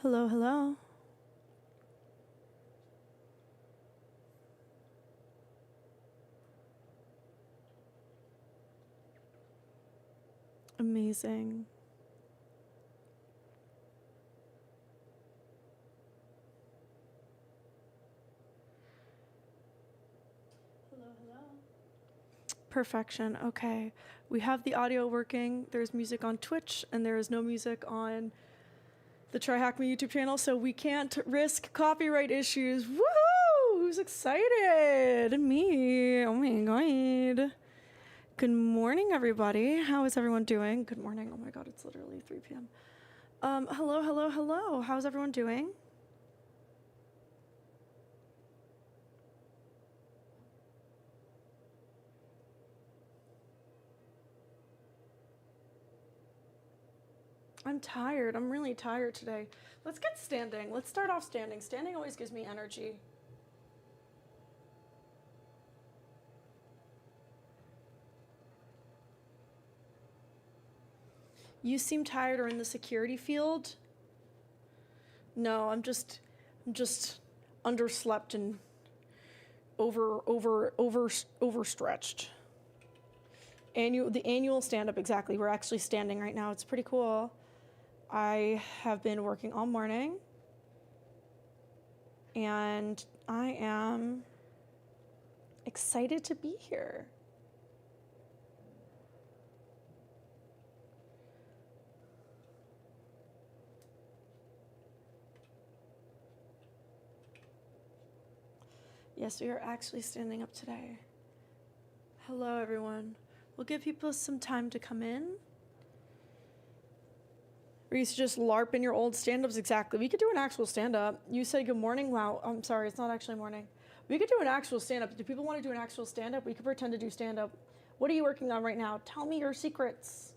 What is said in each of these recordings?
Hello, hello. Amazing. Hello, hello. Perfection. Okay. We have the audio working. There's music on Twitch, and there is no music on the TryHackMe YouTube channel, so we can't risk copyright issues. Woohoo! Who's excited? Me. Oh my god. Good morning, everybody. How is everyone doing? Good morning. Oh my god, it's literally 3 p.m. Hello, hello, hello. How's everyone doing? I'm tired. I'm really tired today. Let's get standing. Let's start off standing. Standing always gives me energy. You seem tired or in the security field? No, I'm just underslept and overstretched. The annual stand-up, exactly. We're actually standing right now. It's pretty cool. I have been working all morning, and I am excited to be here. Yes, we are actually standing up today. Hello, everyone. We'll give people some time to come in. We used to just LARP in your old stand-ups. Exactly. We could do an actual stand-up. You said good morning. Wow. I'm sorry. It's not actually morning. We could do an actual stand-up. Do people want to do an actual stand-up? We could pretend to do stand-up. What are you working on right now? Tell me your secrets.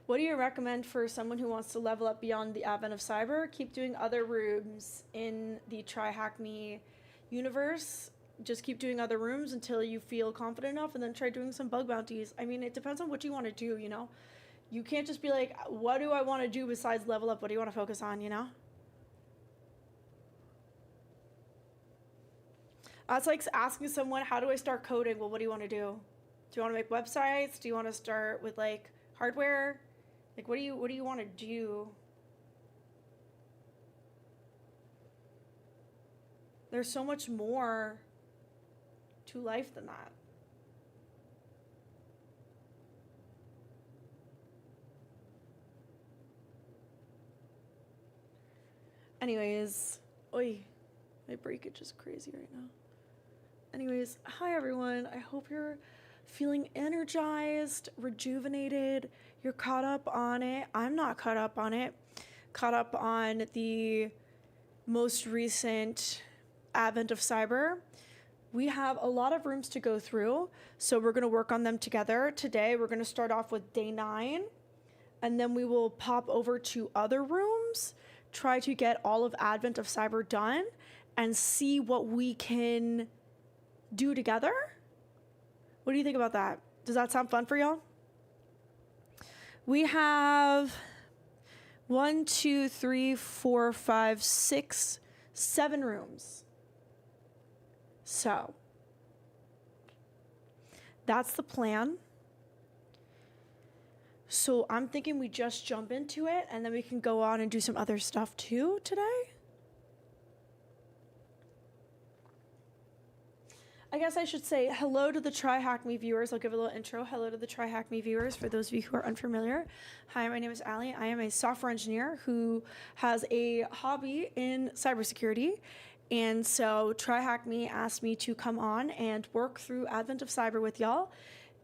What do you recommend for someone who wants to level up beyond the advent of cyber? Keep doing other rooms in the TryHackMe universe. Just keep doing other rooms until you feel confident enough, and then try doing some bug bounties. I mean, it depends on what you want to do, you know? You can't just be like, what do I want to do besides level up? What do you want to focus on, you know? That's like asking someone, how do I start coding? Well, what do you want to do? Do you want to make websites? Do you want to start with like hardware? Like, what do you want to do? There's so much more to life than that. Anyways, oi, my breakage is crazy right now. Anyways, hi everyone. I hope you're feeling energized, rejuvenated. You're caught up on it. I'm not caught up on it. Caught up on the most recent advent of cyber. We have a lot of rooms to go through, so we're going to work on them together. Today, we're going to start off with day 9, and then we will pop over to other rooms, try to get all of advent of cyber done, and see what we can do together. What do you think about that? Does that sound fun for y'all? We have 1, 2, 3, 4, 5, 6, 7 rooms. So that's the plan. So I'm thinking we just jump into it, and then we can go on and do some other stuff too today. I guess I should say hello to the TryHackMe viewers. I'll give a little intro. Hello to the TryHackMe viewers, for those of you who are unfamiliar. Hi, my name is Allie. I am a software engineer who has a hobby in cybersecurity. And so TryHackMe asked me to come on and work through Advent of Cyber with y'all.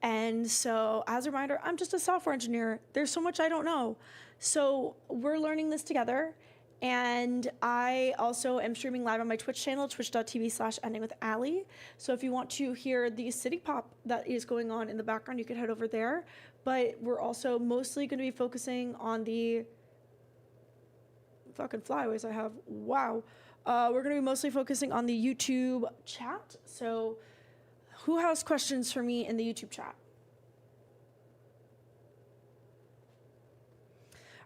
And so as a reminder, I'm just a software engineer. There's so much I don't know. So we're learning this together. And I also am streaming live on my Twitch channel, twitch.tv/endingwithally. So if you want to hear the city pop that is going on in the background, you can head over there. But we're also mostly going to be focusing on the fucking flyaways I have. Wow. We're going to be mostly focusing on the YouTube chat. So who has questions for me in the YouTube chat?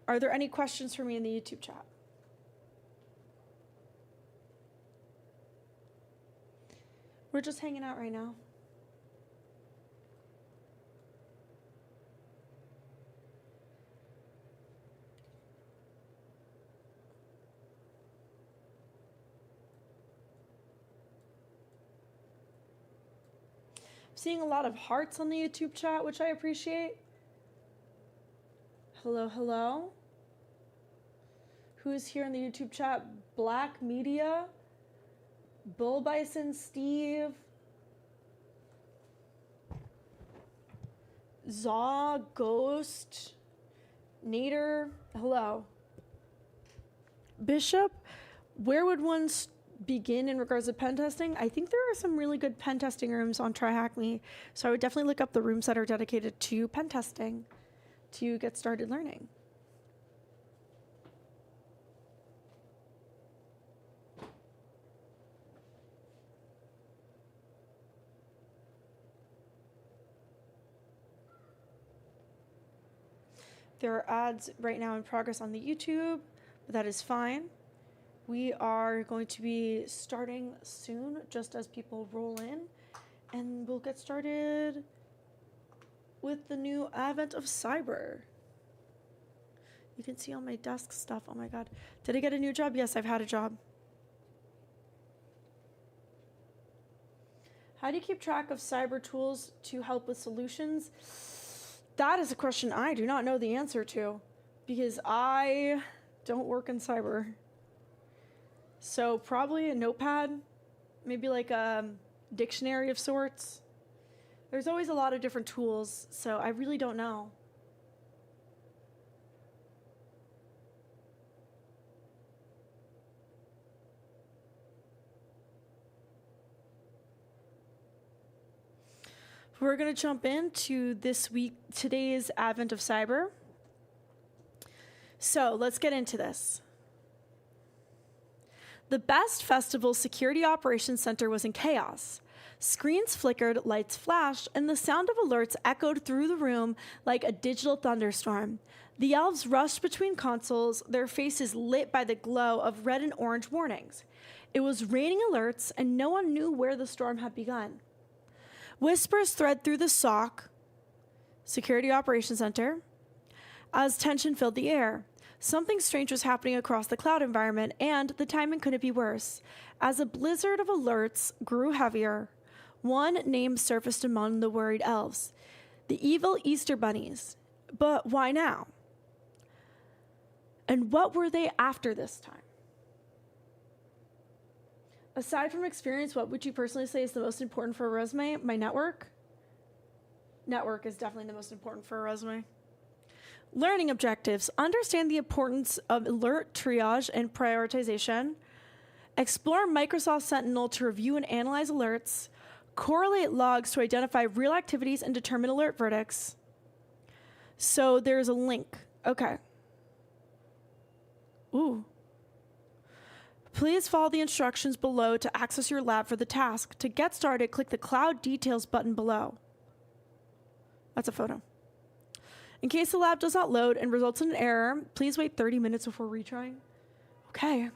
Are there any questions for me in the YouTube chat? We're just hanging out right now. Seeing a lot of hearts on the YouTube chat, which I appreciate. Hello, hello. Who is here in the YouTube chat? Black Media, Bull Bison Steve, Zaw, Ghost, Nader. Hello. Bishop, where would one begin in regards to pen testing? I think there are some really good pen testing rooms on TryHackMe, so I would definitely look up the rooms that are dedicated to pen testing to get started learning. There are ads right now in progress on the YouTube, but that is fine. We are going to be starting soon, just as people roll in, and we'll get started with the new advent of cyber. You can see all my desk stuff. Oh my God. Did I get a new job? Yes, I've had a job. How do you keep track of cyber tools to help with solutions? That is a question I do not know the answer to, because I don't work in cyber. So probably a notepad, maybe like a dictionary of sorts. There's always a lot of different tools, so I really don't know. We're going to jump into today's advent of cyber. So let's get into this. The Best Festival Security Operations Center was in chaos. Screens flickered, lights flashed, and the sound of alerts echoed through the room like a digital thunderstorm. The elves rushed between consoles, their faces lit by the glow of red and orange warnings. It was raining alerts, and no one knew where the storm had begun. Whispers thread through the SOC, Security Operations Center, as tension filled the air. Something strange was happening across the cloud environment, and the timing couldn't be worse. As a blizzard of alerts grew heavier, one name surfaced among the worried elves: the evil Easter bunnies. But why now? And what were they after this time? Aside from experience, what would you personally say is the most important for a resume? My network? Network is definitely the most important for a resume. Learning objectives. Understand the importance of alert triage and prioritization. Explore Microsoft Sentinel to review and analyze alerts. Correlate logs to identify real activities and determine alert verdicts. So there's a link. Okay. Ooh. Please follow the instructions below to access your lab for the task. To get started, click the Cloud Details button below. That's a photo. In case the lab does not load and results in an error, please wait 30 minutes before retrying. Okay.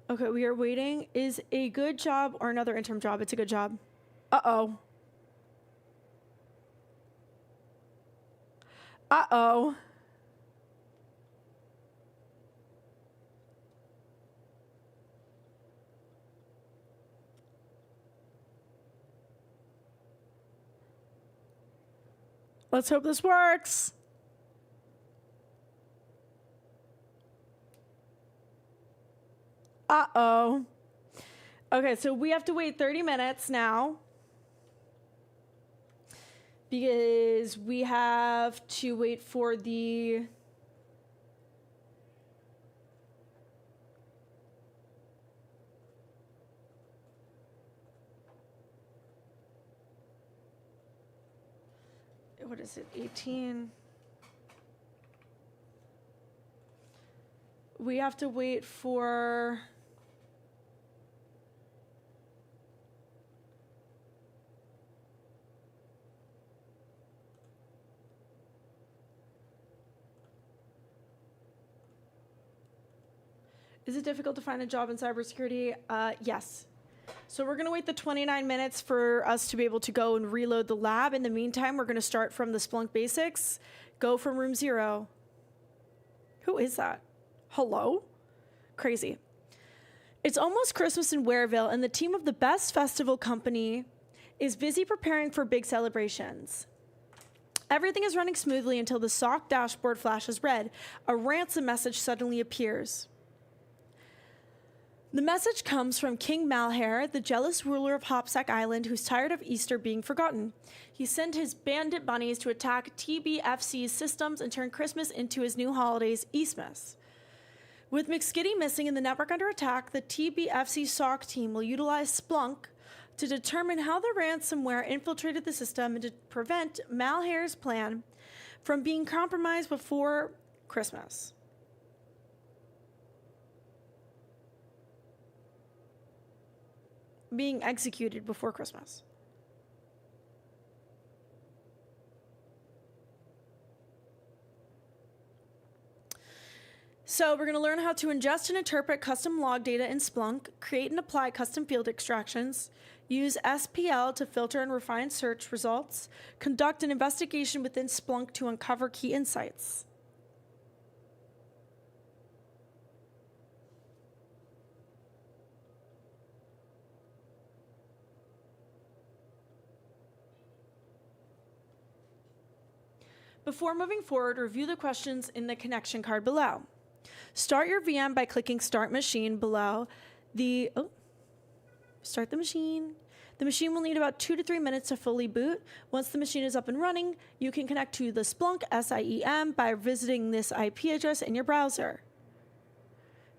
Okay, we are waiting. Is a good job or another interim job? It's a good job. Uh-oh. Uh-oh. Let's hope this works. Uh-oh. Okay, so we have to wait 30 minutes now because we have to wait for the... What is it? 18. We have to wait for... Is it difficult to find a job in cybersecurity? Yes. So we're going to wait the 29 minutes for us to be able to go and reload the lab. In the meantime, we're going to start from the Splunk basics. Go from room 0. Who is that? Hello? Crazy. It's almost Christmas in Wareville, and the team of the best festival company is busy preparing for big celebrations. Everything is running smoothly until the SOC dashboard flashes red. A ransom message suddenly appears. The message comes from King Malware, the jealous ruler of Hopsack Island, who's tired of Easter being forgotten. He sent his bandit bunnies to attack TBFC's systems and turn Christmas into his new holidays, Eastmas. With McSkitty missing and the network under attack, the TBFC SOC team will utilize Splunk to determine how the ransomware infiltrated the system and to prevent Malware's plan from being compromised before Christmas. Being executed before Christmas. So we're going to learn how to ingest and interpret custom log data in Splunk, create and apply custom field extractions, use SPL to filter and refine search results, conduct an investigation within Splunk to uncover key insights. Before moving forward, review the questions in the connection card below. Start your VM by clicking Start Machine below the... Start the machine. The machine will need about 2 to 3 minutes to fully boot. Once the machine is up and running, you can connect to the Splunk SIEM by visiting this IP address in your browser.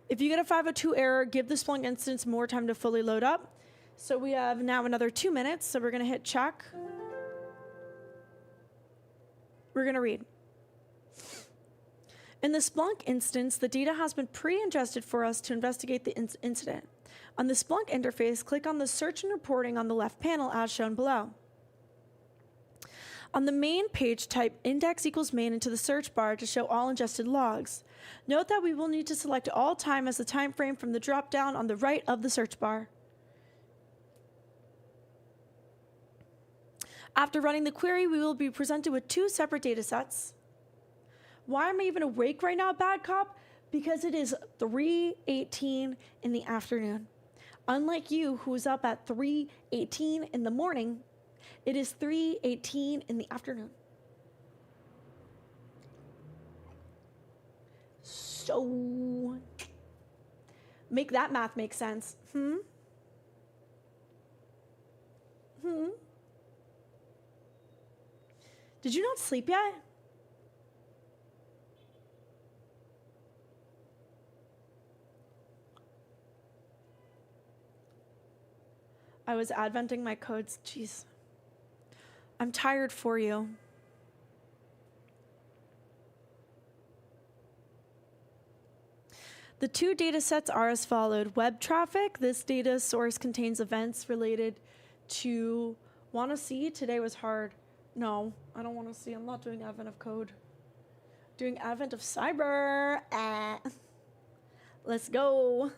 If you get a 502 error, give the Splunk instance more time to fully load up. So we have now another 2 minutes, so we're going to hit check. We're going to read. In the Splunk instance, the data has been pre-ingested for us to investigate the incident. On the Splunk interface, click on the Search and Reporting on the left panel as shown below. On the main page, type index equals main into the search bar to show all ingested logs. Note that we will need to select all time as the time frame from the drop-down on the right of the search bar. After running the query, we will be presented with 2 separate data sets. Why am I even awake right now, bad cop? Because it is 3:18 in the afternoon. Unlike you, who is up at 3:18 in the morning, it is 3:18 in the afternoon. So, make that math make sense. Did you not sleep yet? I was adventing my codes. Jeez. I'm tired for you. The 2 data sets are as followed. Web traffic. This data source contains events related to... Want to see? Today was hard. No, I don't want to see. I'm not doing Advent of Code. Doing Advent of Cyber. Let's go.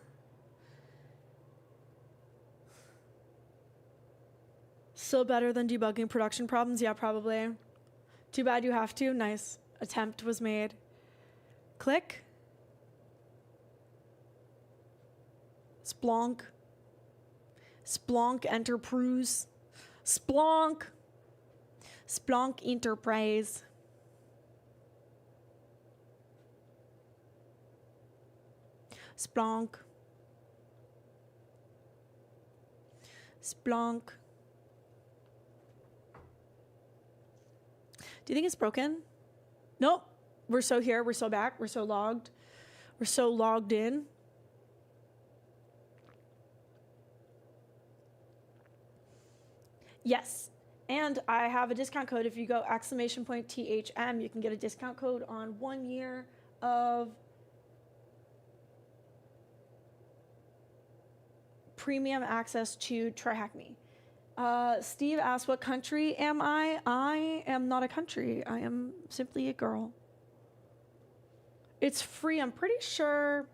Still better than debugging production problems? Yeah, probably. Too bad you have to. Nice. Attempt was made. Click. Splunk. Splunk Enterprise. Splunk. Splunk Enterprise. Splunk. Splunk. Do you think it's broken? Nope. We're so here. We're so back. We're so logged. We're so logged in. Yes. And I have a discount code. If you go !THM, you can get a discount code on 1 year of premium access to TryHackMe. Steve asked, what country am I? I am not a country. I am simply a girl. It's free. I'm pretty sure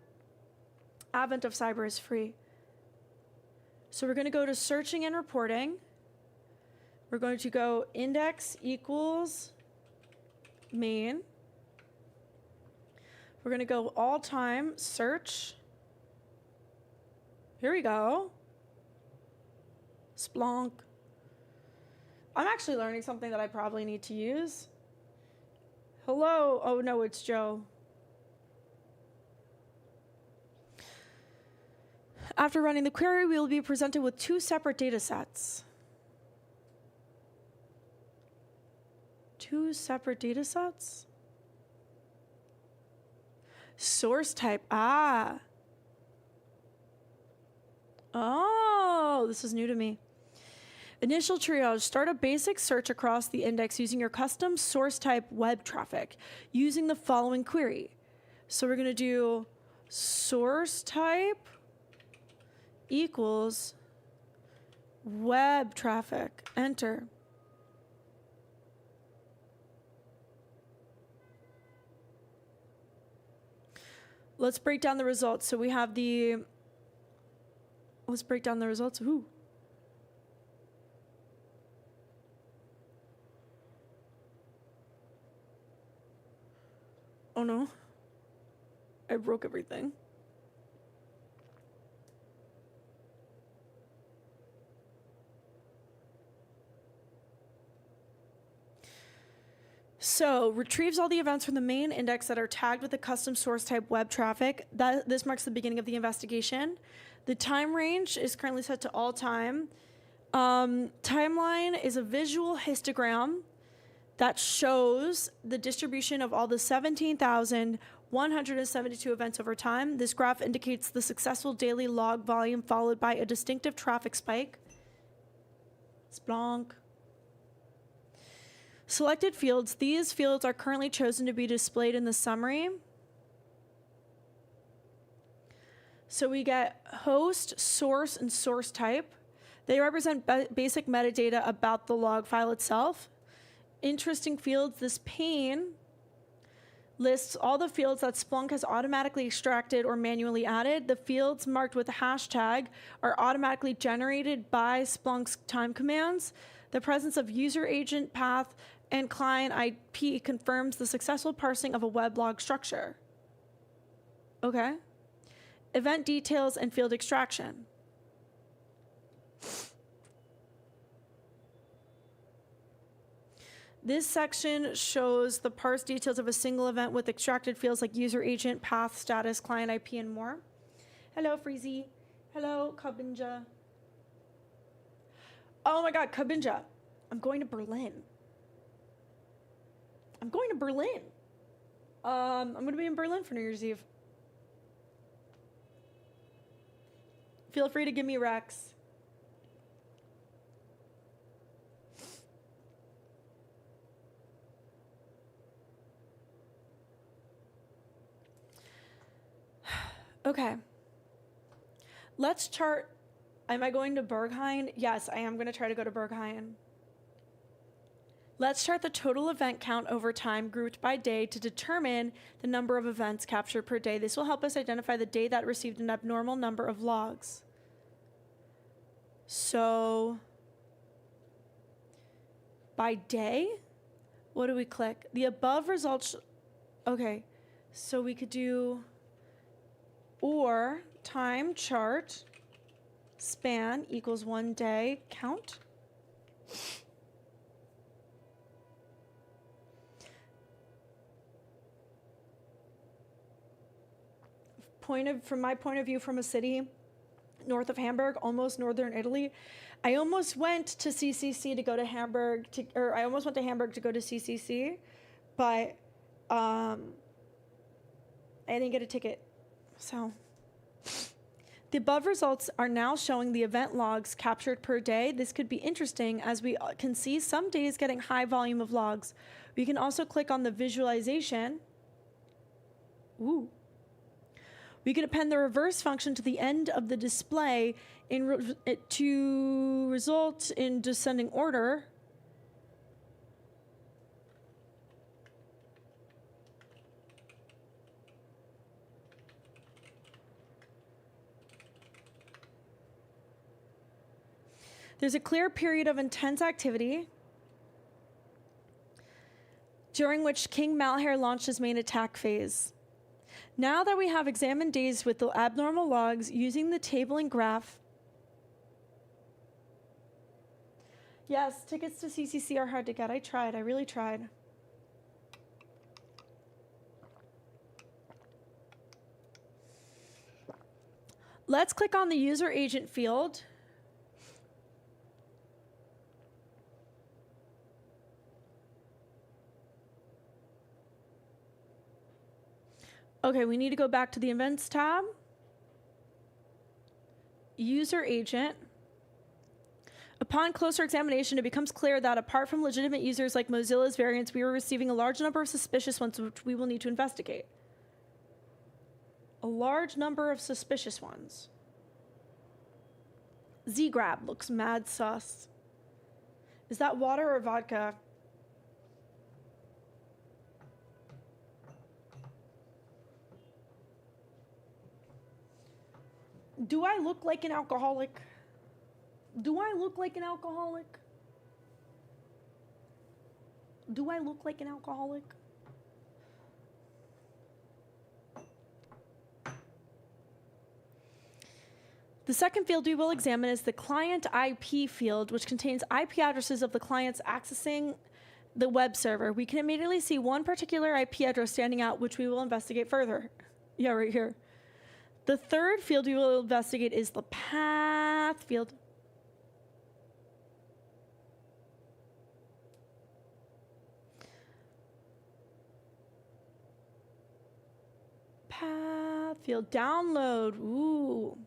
Advent of Cyber is free. So we're going to go to searching and reporting. We're going to go index equals main. We're going to go all time search. Here we go. Splunk. I'm actually learning something that I probably need to use. Hello. Oh, no, it's Joe. After running the query, we will be presented with 2 separate data sets. 2 separate data sets? Source type. Ah. Oh, this is new to me. Initial triage. Start a basic search across the index using your custom source type web traffic using the following query. So we're going to do source type equals web traffic. Enter. Let's break down the results. So we have the... Let's break down the results. Ooh. Oh no. I broke everything. So, retrieves all the events from the main index that are tagged with the custom source type web traffic. This marks the beginning of the investigation. The time range is currently set to all time. Timeline is a visual histogram that shows the distribution of all the 17,172 events over time. This graph indicates the successful daily log volume followed by a distinctive traffic spike. Splunk. Selected fields. These fields are currently chosen to be displayed in the summary. So we get host, source, and source type. They represent basic metadata about the log file itself. Interesting fields. This pane lists all the fields that Splunk has automatically extracted or manually added. The fields marked with a hashtag are automatically generated by Splunk's time commands. The presence of user agent path and client IP confirms the successful parsing of a weblog structure. Okay. Event details and field extraction. This section shows the parse details of a single event with extracted fields like user agent, path, status, client IP, and more. Hello, Freezy. Hello, Kabinja. Oh my God, Kabinja. I'm going to Berlin. I'm going to Berlin. I'm going to be in Berlin for New Year's Eve. Feel free to give me Rex. Okay. Let's chart. Am I going to Berghain? Yes, I am going to try to go to Berghain. Let's chart the total event count over time grouped by day to determine the number of events captured per day. This will help us identify the day that received an abnormal number of logs. So, by day, what do we click? The above results, okay, so we could do or time chart span equals 1 day count. From my point of view from a city, north of Hamburg, almost northern Italy. I almost went to CCC to go to Hamburg, or I almost went to Hamburg to go to CCC, but I didn't get a ticket. So the above results are now showing the event logs captured per day. This could be interesting as we can see some days getting high volume of logs. We can also click on the visualization. Ooh. We can append the reverse function to the end of the display to result in descending order. There's a clear period of intense activity during which King Malware launched his main attack phase. Now that we have examined days with the abnormal logs using the table and graph. Yes, tickets to CCC are hard to get. I tried. I really tried. Let's click on the user agent field. Okay, we need to go back to the events tab. User agent. Upon closer examination, it becomes clear that apart from legitimate users like Mozilla's variants, we are receiving a large number of suspicious ones which we will need to investigate. A large number of suspicious ones. Z-Grab looks mad sus. Is that water or vodka? Do I look like an alcoholic? Do I look like an alcoholic? Do I look like an alcoholic? The second field we will examine is the client IP field, which contains IP addresses of the clients accessing the web server. We can immediately see one particular IP address standing out, which we will investigate further. Yeah, right here. The third field we will investigate is the path field. Path field download. Ooh.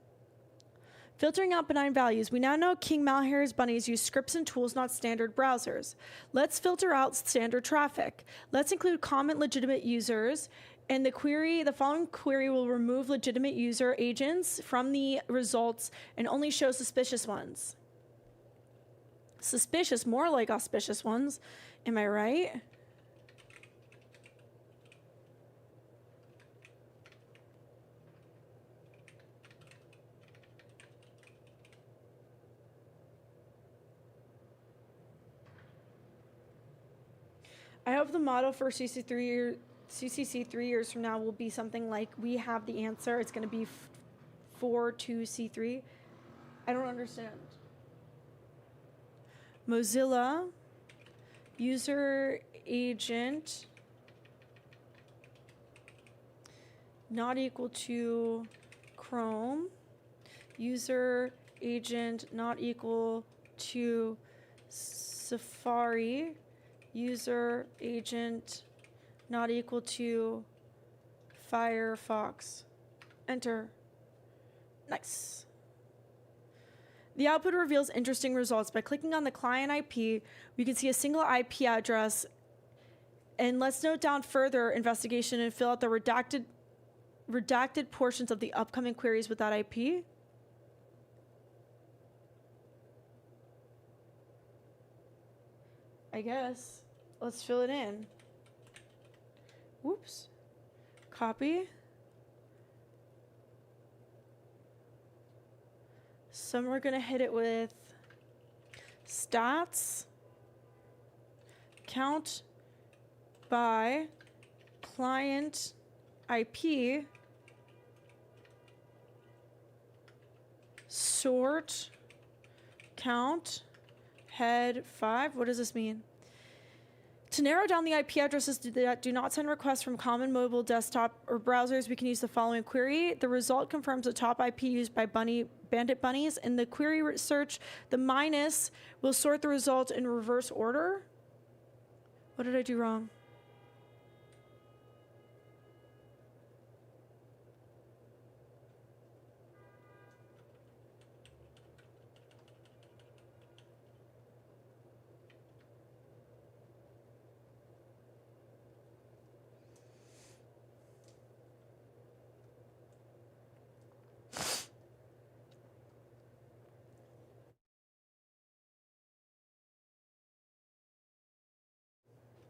Filtering out benign values. We now know King Malware's bunnies use scripts and tools, not standard browsers. Let's filter out standard traffic. Let's include common legitimate users. And the following query will remove legitimate user agents from the results and only show suspicious ones. Suspicious, more like auspicious ones. Am I right? I hope the model for CCC 3 years from now will be something like we have the answer. It's going to be 42C3. I don't understand. Mozilla user agent not equal to Chrome. User agent not equal to Safari. User agent not equal to Firefox. Enter. Nice. The output reveals interesting results. By clicking on the client IP, we can see a single IP address. And let's note down further investigation and fill out the redacted portions of the upcoming queries with that IP. I guess. Let's fill it in. Whoops. Copy. So we're going to hit it with stats, count by client IP, sort, count, head 5. What does this mean? To narrow down the IP addresses that do not send requests from common mobile desktop or browsers, we can use the following query. The result confirms the top IP used by bandit bunnies. In the query search, the minus will sort the result in reverse order. What did I do wrong?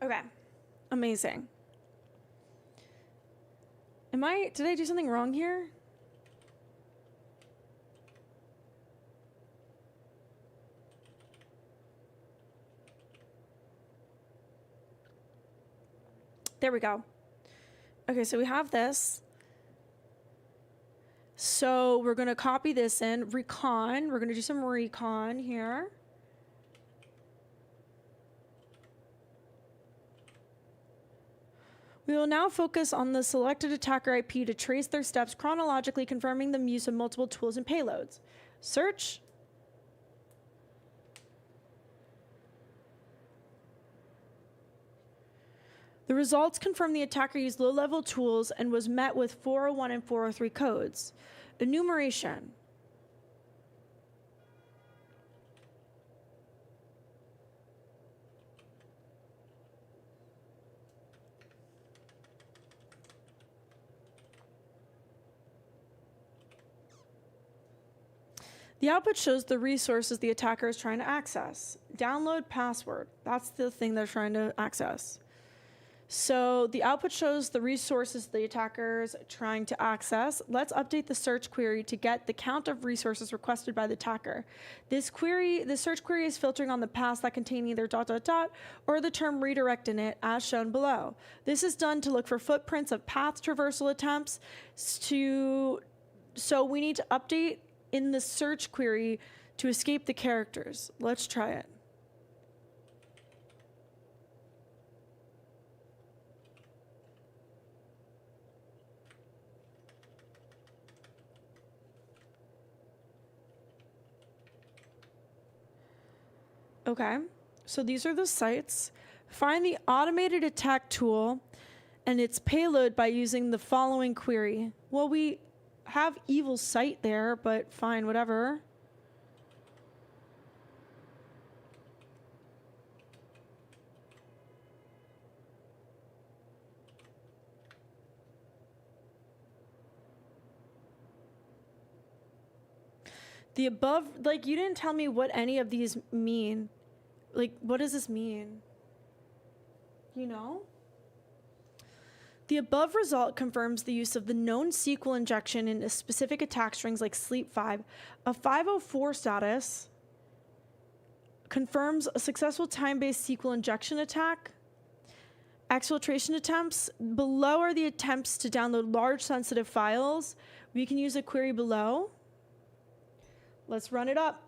Okay, amazing. Did I do something wrong here? There we go. Okay, so we have this. So we're gonna copy this in, recon. We're gonna do some recon here. We will now focus on the selected attacker IP to trace their steps chronologically, confirming the use of multiple tools and payloads. Search. The results confirm the attacker used low-level tools and was met with 401 and 403 codes. Enumeration. The output shows the resources the attacker is trying to access. Download password. That's the thing they're trying to access. So the output shows the resources the attacker is trying to access. Let's update the search query to get the count of resources requested by the attacker. The search query is filtering on the paths that contain either ... or the term redirect in it, as shown below. This is done to look for footprints of path traversal attempts. So we need to update in the search query to escape the characters. Let's try it. Okay, so these are the sites. Find the automated attack tool and its payload by using the following query. Well, we have evil site there, but fine, whatever. The above, like, you didn't tell me what any of these mean. Like, what does this mean? You know? The above result confirms the use of the known SQL injection in specific attack strings like sleep5. A 504 status confirms a successful time-based SQL injection attack. Exfiltration attempts. Below are the attempts to download large sensitive files. We can use a query below. Let's run it up.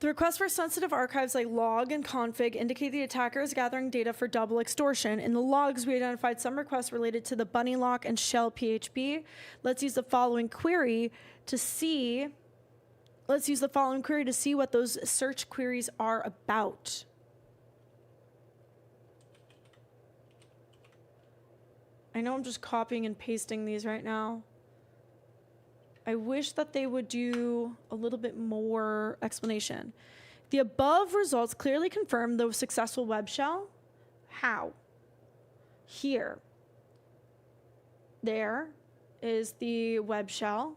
The requests for sensitive archives like log and config indicate the attacker is gathering data for double extortion. In the logs, we identified some requests related to the bunny lock and shell PHP. Let's use the following query to see what those search queries are about. I know I'm just copying and pasting these right now. I wish that they would do a little bit more explanation. The above results clearly confirm the successful web shell. How? Here. There is the web shell.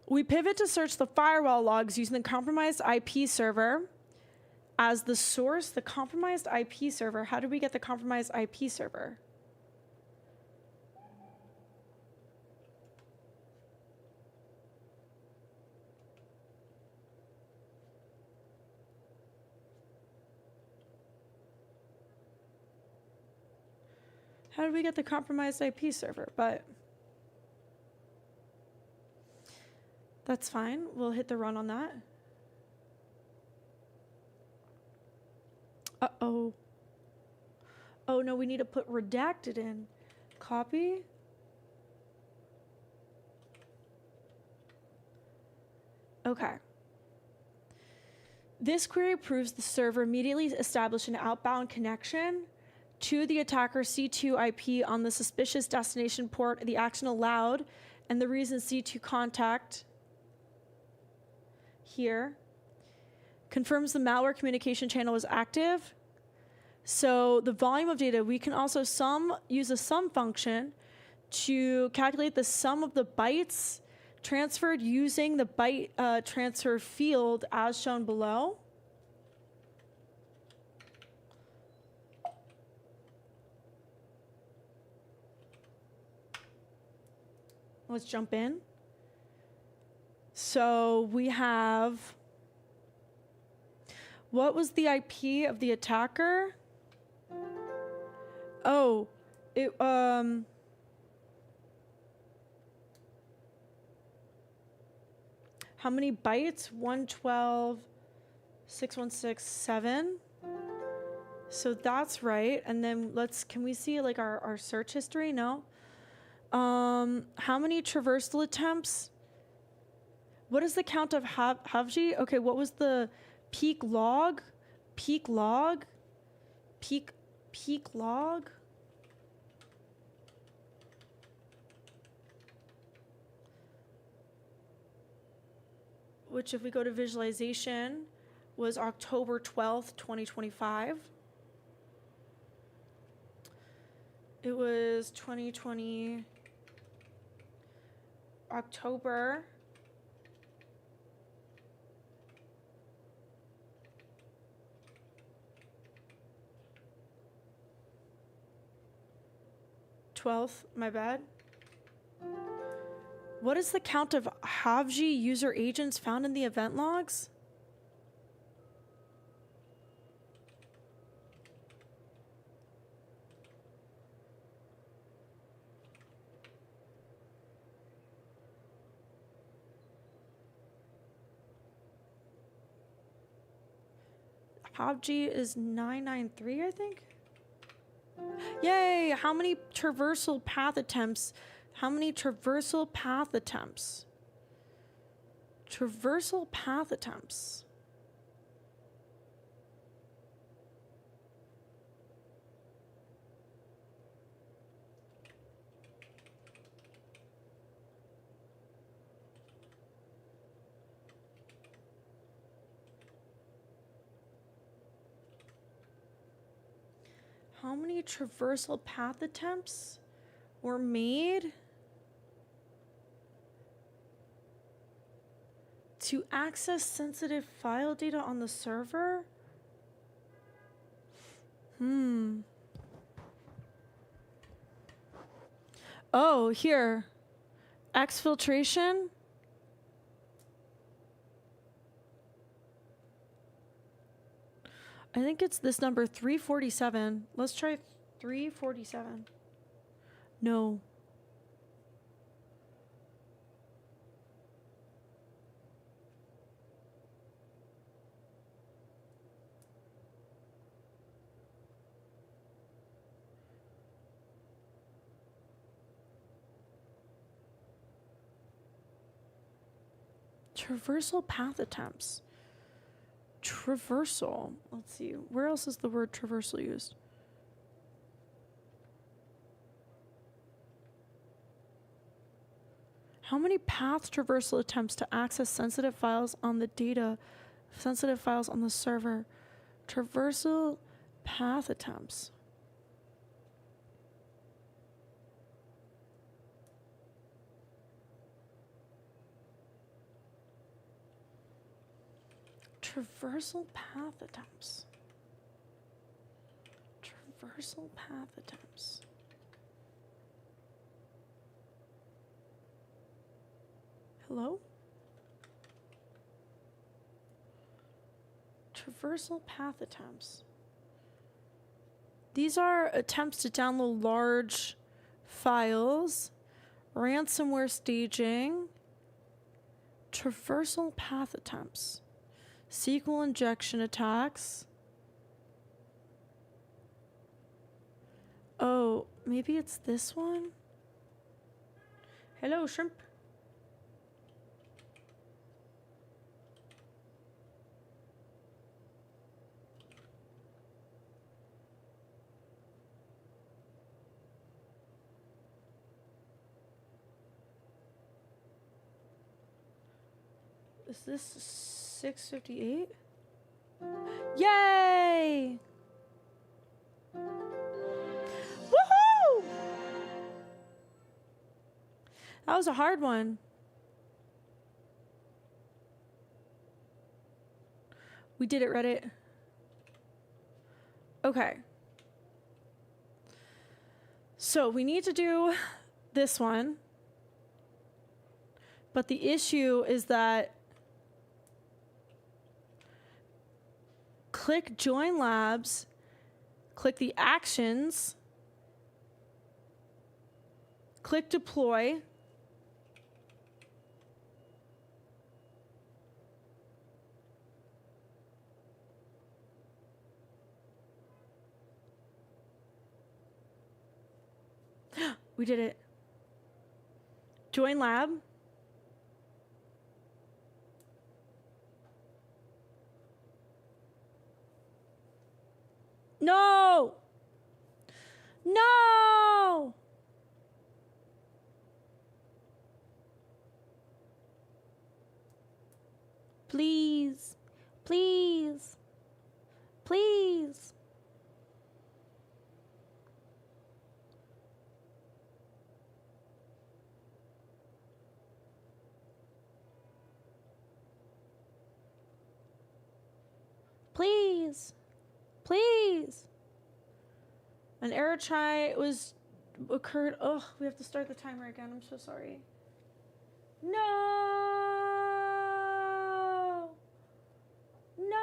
We pivot to search the firewall logs using the compromised IP server as the source. The compromised IP server. How did we get the compromised IP server? How did we get the compromised IP server? But that's fine. We'll hit the run on that. Uh-oh. Oh, no, we need to put redacted in. Copy. Okay. This query proves the server immediately established an outbound connection to the attacker's C2 IP on the suspicious destination port, the action allowed, and the reason C2 contact here confirms the malware communication channel was active. So the volume of data, we can also use a sum function to calculate the sum of the bytes transferred using the byte transfer field as shown below. Let's jump in. So we have, what was the IP of the attacker? Oh, it, how many bytes? 112.616.7. So that's right. And then can we see like our search history? No. How many traversal attempts? What is the count of Havji? Okay, what was the peak log? Peak log? Peak log? Which, if we go to visualization, was October 12th, 2025. It was 2020 October. My bad. What is the count of Havji user agents found in the event logs? Havji is 993, I think. Yay! How many traversal path attempts? How many traversal path attempts? Traversal path attempts. How many traversal path attempts were made to access sensitive file data on the server? Oh, here. Exfiltration. I think it's this number 347. Let's try 347. No. Traversal path attempts. Traversal. Let's see. Where else is the word traversal used? How many path traversal attempts to access sensitive files on the data, sensitive files on the server? Traversal path attempts. Traversal path attempts. Traversal path attempts. Hello? Traversal path attempts. These are attempts to download large files, ransomware staging, traversal path attempts, SQL injection attacks. Oh, maybe it's this one? Hello, shrimp. Is this 658? Yay! Woohoo! That was a hard one. We did it, Reddit. Okay. So we need to do this one. But the issue is that click Join Labs, click the actions, click Deploy. We did it. Join lab. No! No! Please. Please. Please. Please. Please. An error try was occurred. Oh, we have to start the timer again. I'm so sorry. No. No.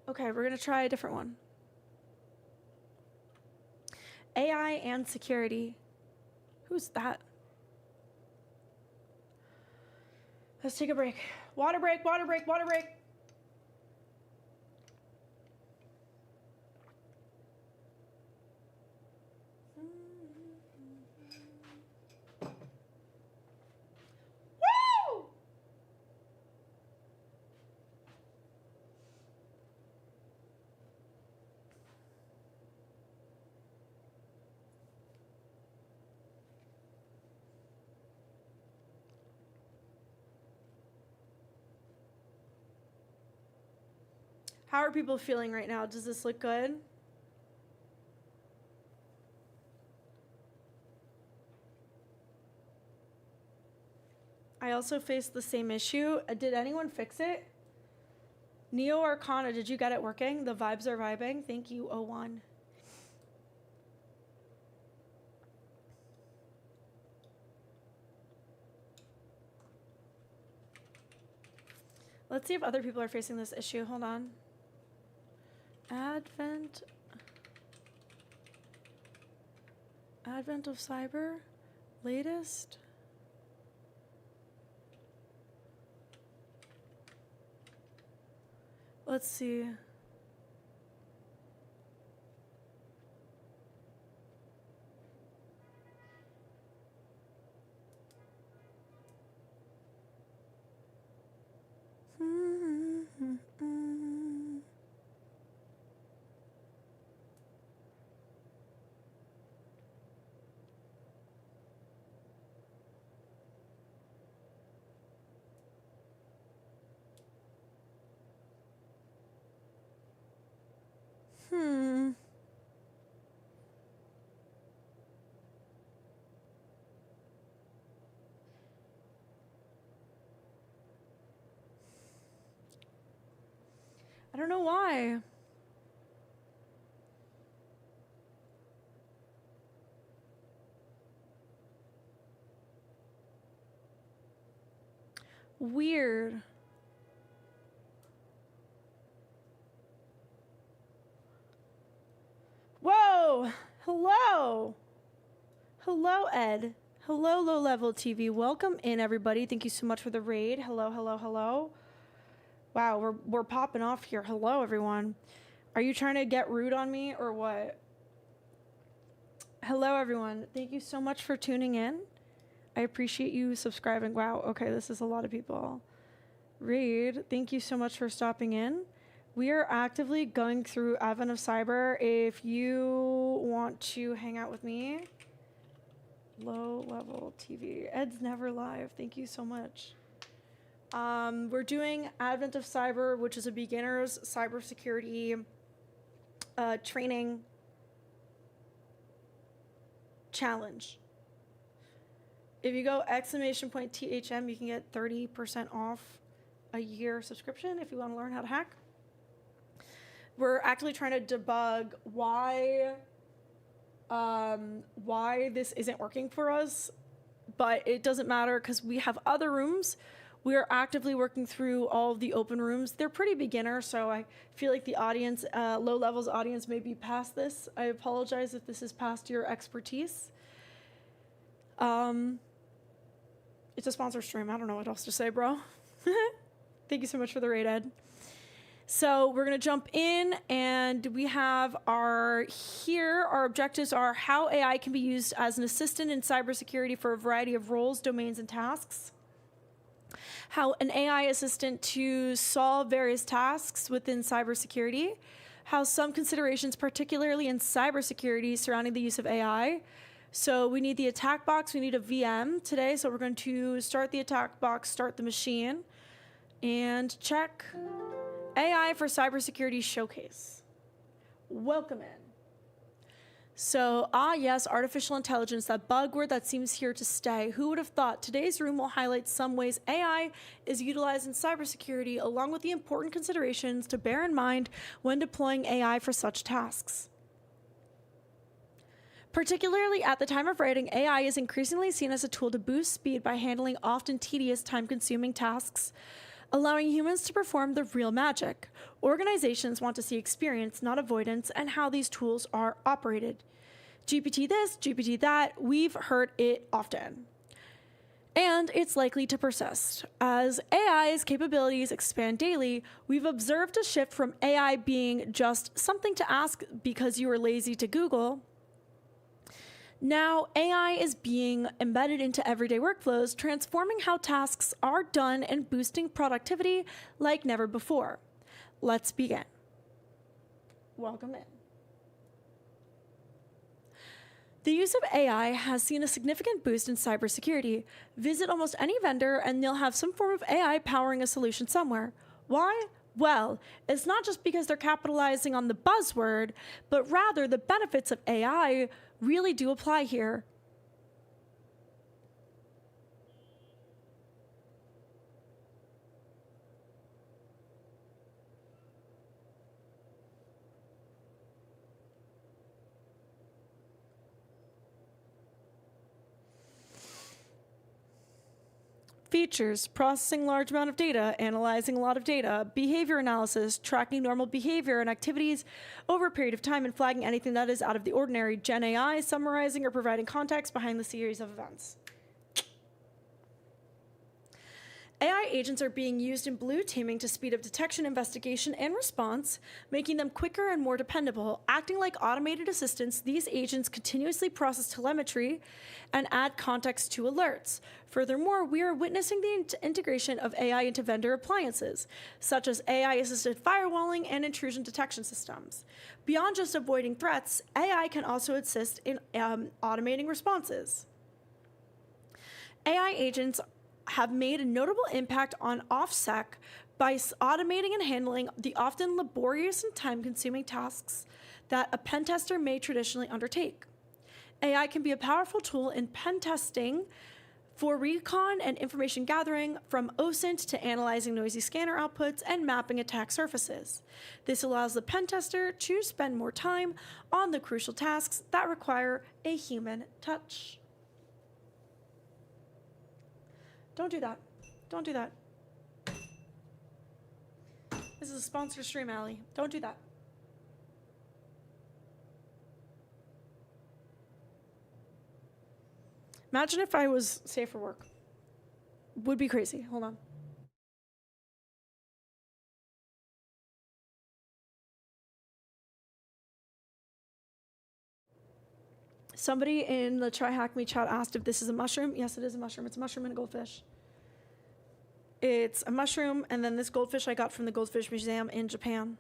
Okay, we're going to try a different one. AI and security. Who's that? Let's take a break. Water break, water break, water break. Woo! How are people feeling right now? Does this look good? I also faced the same issue. Did anyone fix it? Neo Arcana, did you get it working? The vibes are vibing. Thank you, O1. Let's see if other people are facing this issue. Hold on. Advent of cyber. Latest. Let's see. I don't know why. Weird. Hello. Hello, Ed. Hello, Low Level TV. Welcome in, everybody. Thank you so much for the raid. Hello, hello, hello. Wow, we're popping off here. Hello, everyone. Are you trying to get rude on me or what? Hello, everyone. Thank you so much for tuning in. I appreciate you subscribing. Wow, okay, this is a lot of people. Raid, thank you so much for stopping in. We are actively going through Advent of Cyber. If you want to hang out with me, Low Level TV. Ed's never live. Thank you so much. We're doing Advent of Cyber, which is a beginner's cybersecurity training challenge. If you go !THM, you can get 30% off a year subscription if you want to learn how to hack. We're actually trying to debug why this isn't working for us, but it doesn't matter because we have other rooms. We are actively working through all of the open rooms. They're pretty beginner, so I feel like the audience, low levels audience, may be past this. I apologize if this is past your expertise. It's a sponsor stream. I don't know what else to say, bro. Thank you so much for the raid, Ed. So we're going to jump in, and we have our objectives are how AI can be used as an assistant in cybersecurity for a variety of roles, domains, and tasks. How an AI assistant to solve various tasks within cybersecurity. How some considerations, particularly in cybersecurity, surrounding the use of AI. So we need the attack box. We need a VM today. So we're going to start the attack box, start the machine, and check AI for Cybersecurity Showcase. Welcome in. So, yes, artificial intelligence, that buzzword that seems here to stay. Who would have thought? Today's room will highlight some ways AI is utilized in cybersecurity, along with the important considerations to bear in mind when deploying AI for such tasks. Particularly at the time of writing, AI is increasingly seen as a tool to boost speed by handling often tedious, time-consuming tasks, allowing humans to perform the real magic. Organizations want to see experience, not avoidance, and how these tools are operated. GPT this, GPT that, we've heard it often. And it's likely to persist. As AI's capabilities expand daily, we've observed a shift from AI being just something to ask because you were lazy to Google. Now, AI is being embedded into everyday workflows, transforming how tasks are done and boosting productivity like never before. Let's begin. Welcome in. The use of AI has seen a significant boost in cybersecurity. Visit almost any vendor and they'll have some form of AI powering a solution somewhere. Why? Well, it's not just because they're capitalizing on the buzzword, but rather the benefits of AI really do apply here. Features: processing large amount of data, analyzing a lot of data, behavior analysis, tracking normal behavior and activities over a period of time and flagging anything that is out of the ordinary, Gen AI, summarizing or providing context behind the series of events. AI agents are being used in blue teaming to speed up detection, investigation, and response, making them quicker and more dependable. Acting like automated assistants, these agents continuously process telemetry and add context to alerts. Furthermore, we are witnessing the integration of AI into vendor appliances, such as AI-assisted firewalling and intrusion detection systems. Beyond just avoiding threats, AI can also assist in automating responses. AI agents have made a notable impact on OffSec by automating and handling the often laborious and time-consuming tasks that a pen tester may traditionally undertake. AI can be a powerful tool in pen testing for recon and information gathering, from OSINT to analyzing noisy scanner outputs and mapping attack surfaces. This allows the pen tester to spend more time on the crucial tasks that require a human touch. Don't do that. Don't do that. This is a sponsored stream, Allie. Don't do that. Imagine if I was safe for work. Would be crazy. Hold on. Somebody in the TryHackMe chat asked if this is a mushroom. Yes, it is a mushroom. It's a mushroom and a goldfish. It's a mushroom, and then this goldfish I got from the Goldfish Museum in Japan,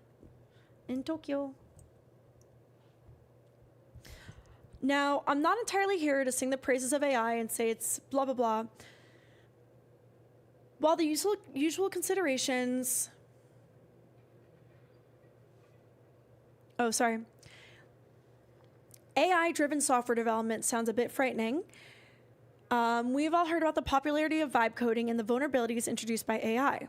in Tokyo. Now, I'm not entirely here to sing the praises of AI and say it's blah, blah, blah. While the usual considerations... Oh, sorry. AI-driven software development sounds a bit frightening. We've all heard about the popularity of vibe coding and the vulnerabilities introduced by AI.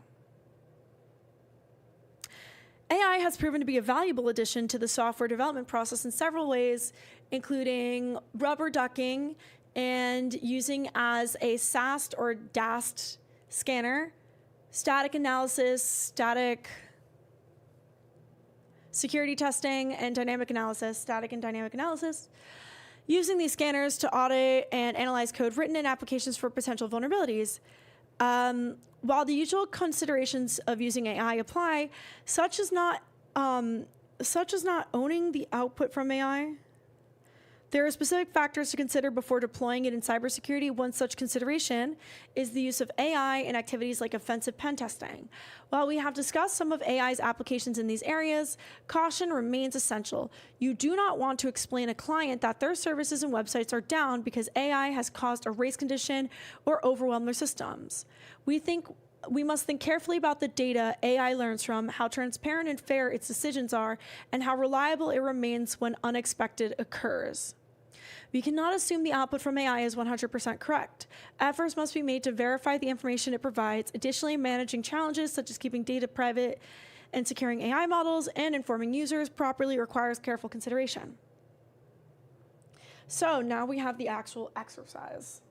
AI has proven to be a valuable addition to the software development process in several ways, including rubber ducking and using as a SAST or DAST scanner, static analysis, static security testing, and dynamic analysis, static and dynamic analysis, using these scanners to audit and analyze code written in applications for potential vulnerabilities. While the usual considerations of using AI apply, such as not owning the output from AI, there are specific factors to consider before deploying it in cybersecurity. One such consideration is the use of AI in activities like offensive pen testing. While we have discussed some of AI's applications in these areas, caution remains essential. You do not want to explain to a client that their services and websites are down because AI has caused a race condition or overwhelmed their systems. We must think carefully about the data AI learns from, how transparent and fair its decisions are, and how reliable it remains when unexpected occurs. We cannot assume the output from AI is 100% correct. Efforts must be made to verify the information it provides. Additionally, managing challenges such as keeping data private and securing AI models and informing users properly requires careful consideration. So now we have the actual exercise.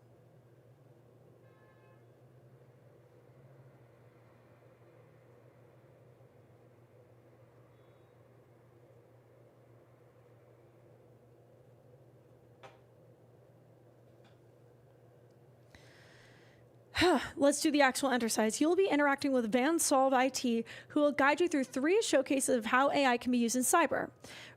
Let's do the actual exercise. You'll be interacting with Van Solve IT, who will guide you through 3 showcases of how AI can be used in cyber.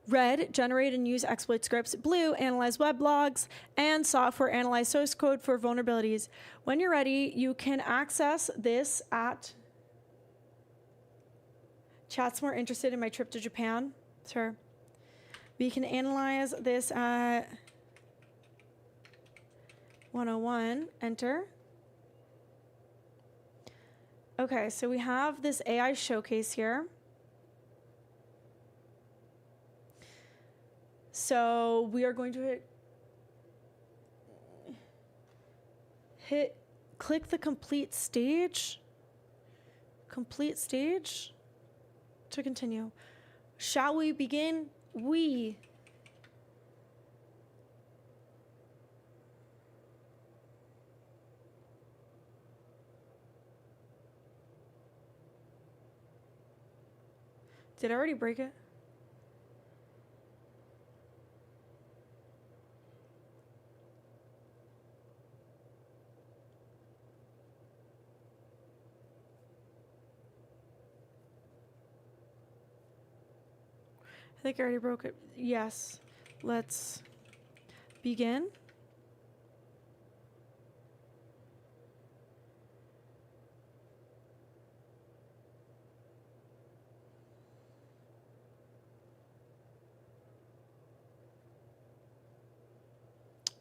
Red, generate and use exploit scripts. Blue, analyze web logs. And software, analyze source code for vulnerabilities. When you're ready, you can access this at... Chat's more interested in my trip to Japan. Sure. We can analyze this at 101. Enter. Okay, so we have this AI showcase here. So we are going to click the complete stage to continue. Shall we begin? We. Did I already break it? I think I already broke it. Yes. Let's begin.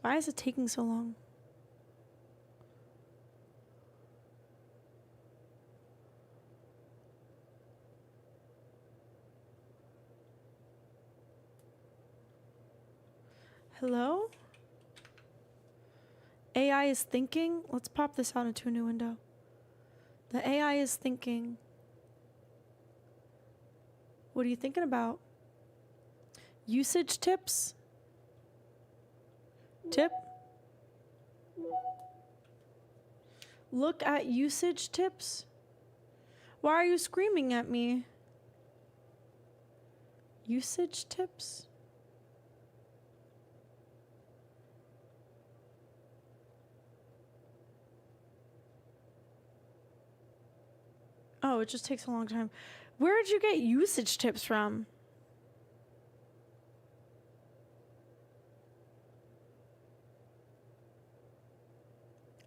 Why is it taking so long? Hello? AI is thinking. Let's pop this out into a new window. The AI is thinking. What are you thinking about? Usage tips? Tip? Look at usage tips? Why are you screaming at me? Usage tips? Oh, it just takes a long time. Where did you get usage tips from?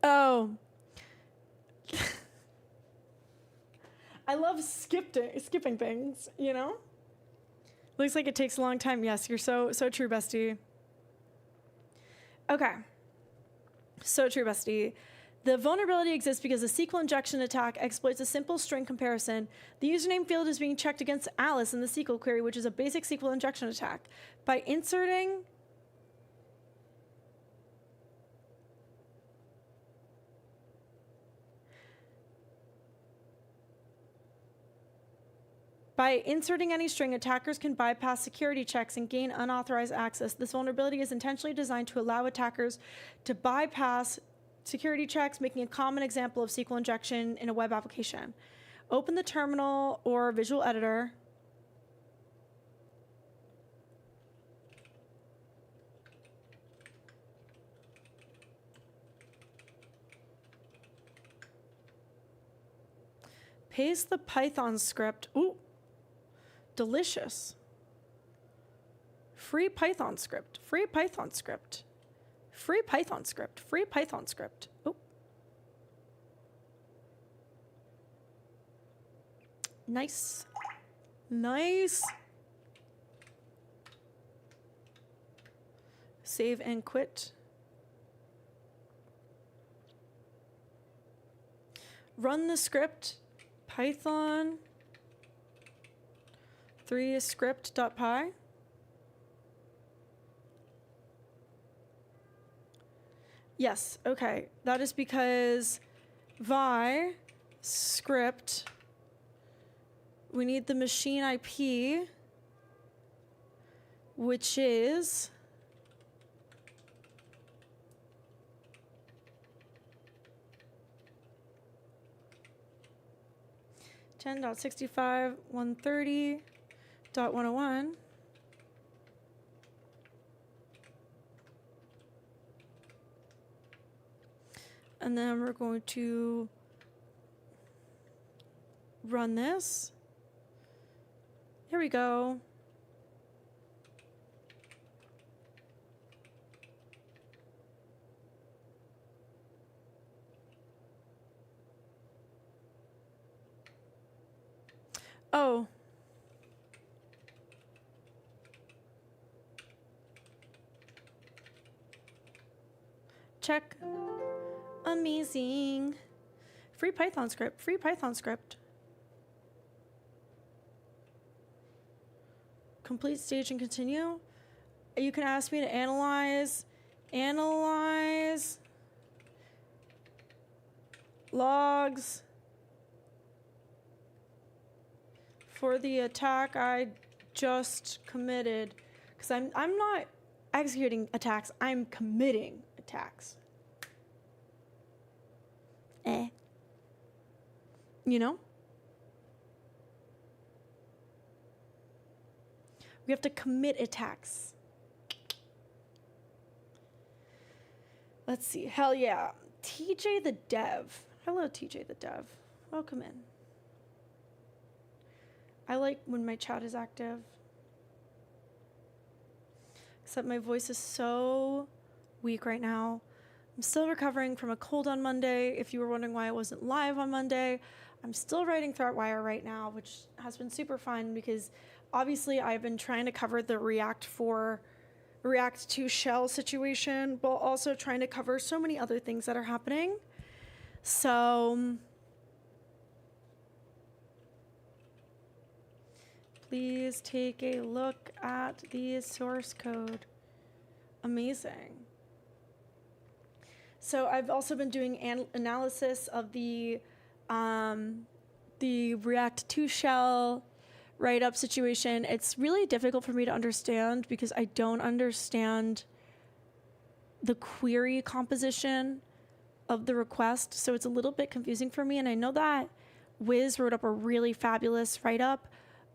Oh. I love skipping things, you know? Looks like it takes a long time. Yes, you're so true, bestie. Okay. So true, bestie. The vulnerability exists because a SQL injection attack exploits a simple string comparison. The username field is being checked against Alice in the SQL query, which is a basic SQL injection attack. By inserting any string, attackers can bypass security checks and gain unauthorized access. This vulnerability is intentionally designed to allow attackers to bypass security checks, making a common example of SQL injection in a web application. Open the terminal or visual editor. Paste the Python script. Ooh, delicious. Free Python script. Free Python script. Free Python script. Free Python script. Oh. Nice. Nice. Save and quit. Run the script. Python 3 script.py. Yes, okay. That is because vi script, we need the machine IP, which is .65.130.101. And then we're going to run this. Here we go. Oh. Check. Amazing. Free Python script. Free Python script. Complete stage and continue. You can ask me to analyze logs for the attack I just committed. Because I'm not executing attacks, I'm committing attacks. You know? We have to commit attacks. Let's see. Hell yeah. TJ the Dev. Hello, TJ the Dev. Welcome in. I like when my chat is active. Except my voice is so weak right now. I'm still recovering from a cold on Monday. If you were wondering why I wasn't live on Monday, I'm still writing ThreatWire right now, which has been super fun because obviously I've been trying to cover the React 2 shell situation, but also trying to cover so many other things that are happening. So please take a look at the source code. Amazing. So I've also been doing analysis of the React 2 shell write-up situation. It's really difficult for me to understand because I don't understand the query composition of the request, so it's a little bit confusing for me. And I know that Wiz wrote up a really fabulous write-up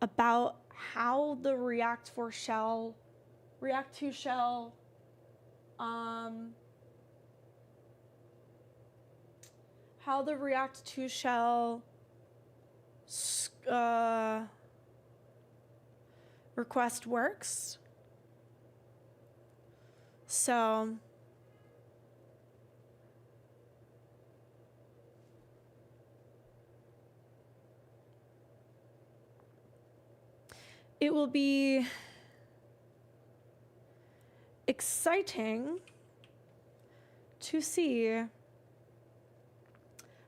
about how the React 2 shell how the React 2 shell request works. So it will be exciting to see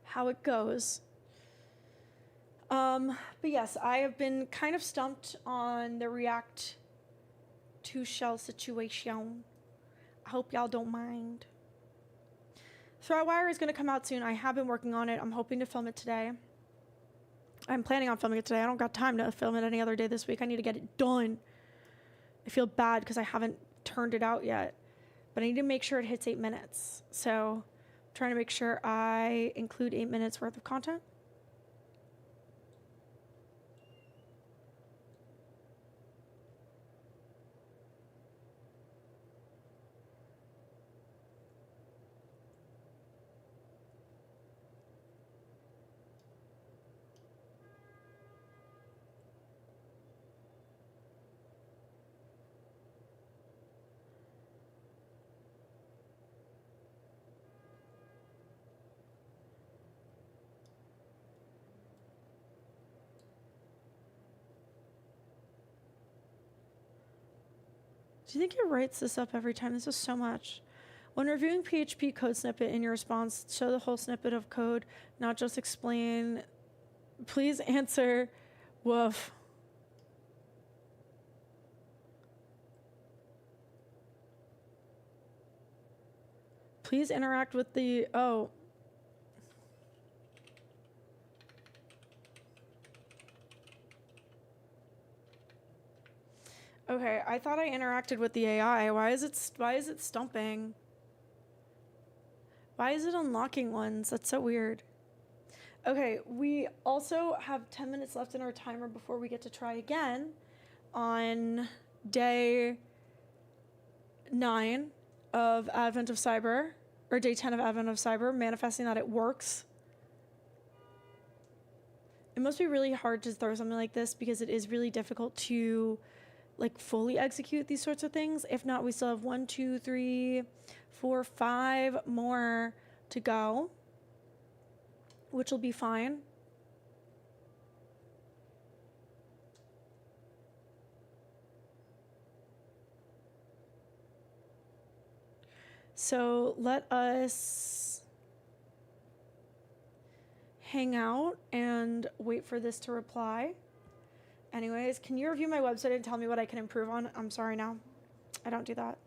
how it goes. But yes, I have been kind of stumped on the React to shell situation. I hope y'all don't mind. ThreatWire is going to come out soon. I have been working on it. I'm hoping to film it today. I'm planning on filming it today. I don't got time to film it any other day this week. I need to get it done. I feel bad because I haven't turned it out yet. But I need to make sure it hits 8 minutes. So I'm trying to make sure I include 8 minutes worth of content. Do you think it writes this up every time? This is so much. When reviewing PHP code snippet in your response, show the whole snippet of code, not just explain. Please answer. Woof. Please interact with the... Oh. Okay, I thought I interacted with the AI. Why is it stumping? Why is it unlocking ones? That's so weird. Okay, we also have 10 minutes left in our timer before we get to try again on day 9 of Advent of Cyber, or day 10 of Advent of Cyber, manifesting that it works. It must be really hard to throw something like this because it is really difficult to like fully execute these sorts of things. If not, we still have 1, 2, 3, 4, 5 more to go, which will be fine. So let us hang out and wait for this to reply. Anyways, can you review my website and tell me what I can improve on? I'm sorry now. I don't do that.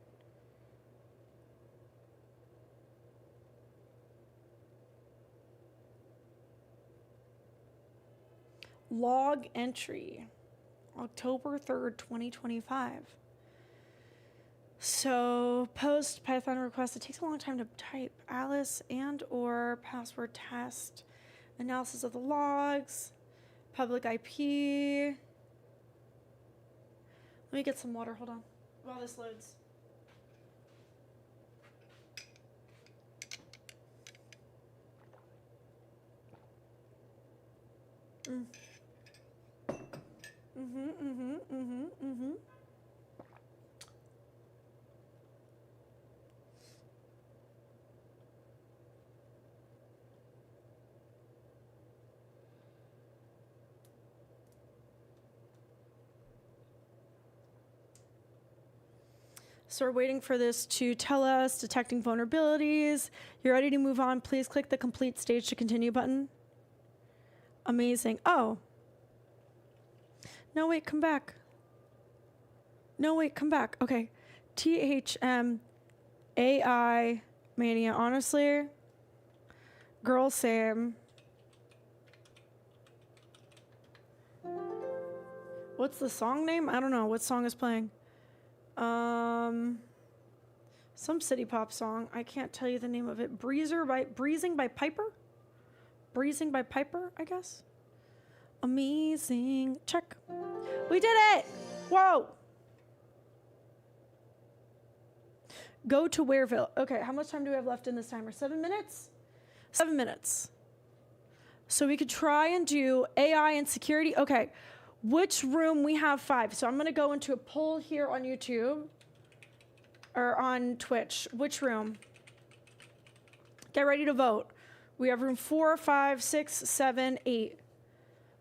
Log entry, October 3rd, 2025. So post Python request. It takes a long time to type. Alice and or password test. Analysis of the logs. Public IP. Let me get some water. Hold on. While this loads. So we're waiting for this to tell us, detecting vulnerabilities. You're ready to move on. Please click the complete stage to continue button. Amazing. Oh. No, wait, come back. No, wait, come back. Okay. THM AI Mania. Honestly, girl, same. What's the song name? I don't know. What song is playing? Some city pop song. I can't tell you the name of it. Breezing by Piper? Breezing by Piper, I guess. Amazing. Check. We did it! Whoa! Go to Wareville. Okay, how much time do we have left in this timer? 7 minutes? 7 minutes. So we could try and do AI and security. Okay, which room? We have 5. So I'm going to go into a poll here on YouTube or on Twitch. Which room? Get ready to vote. We have room 4, 5, 6, 7, 8.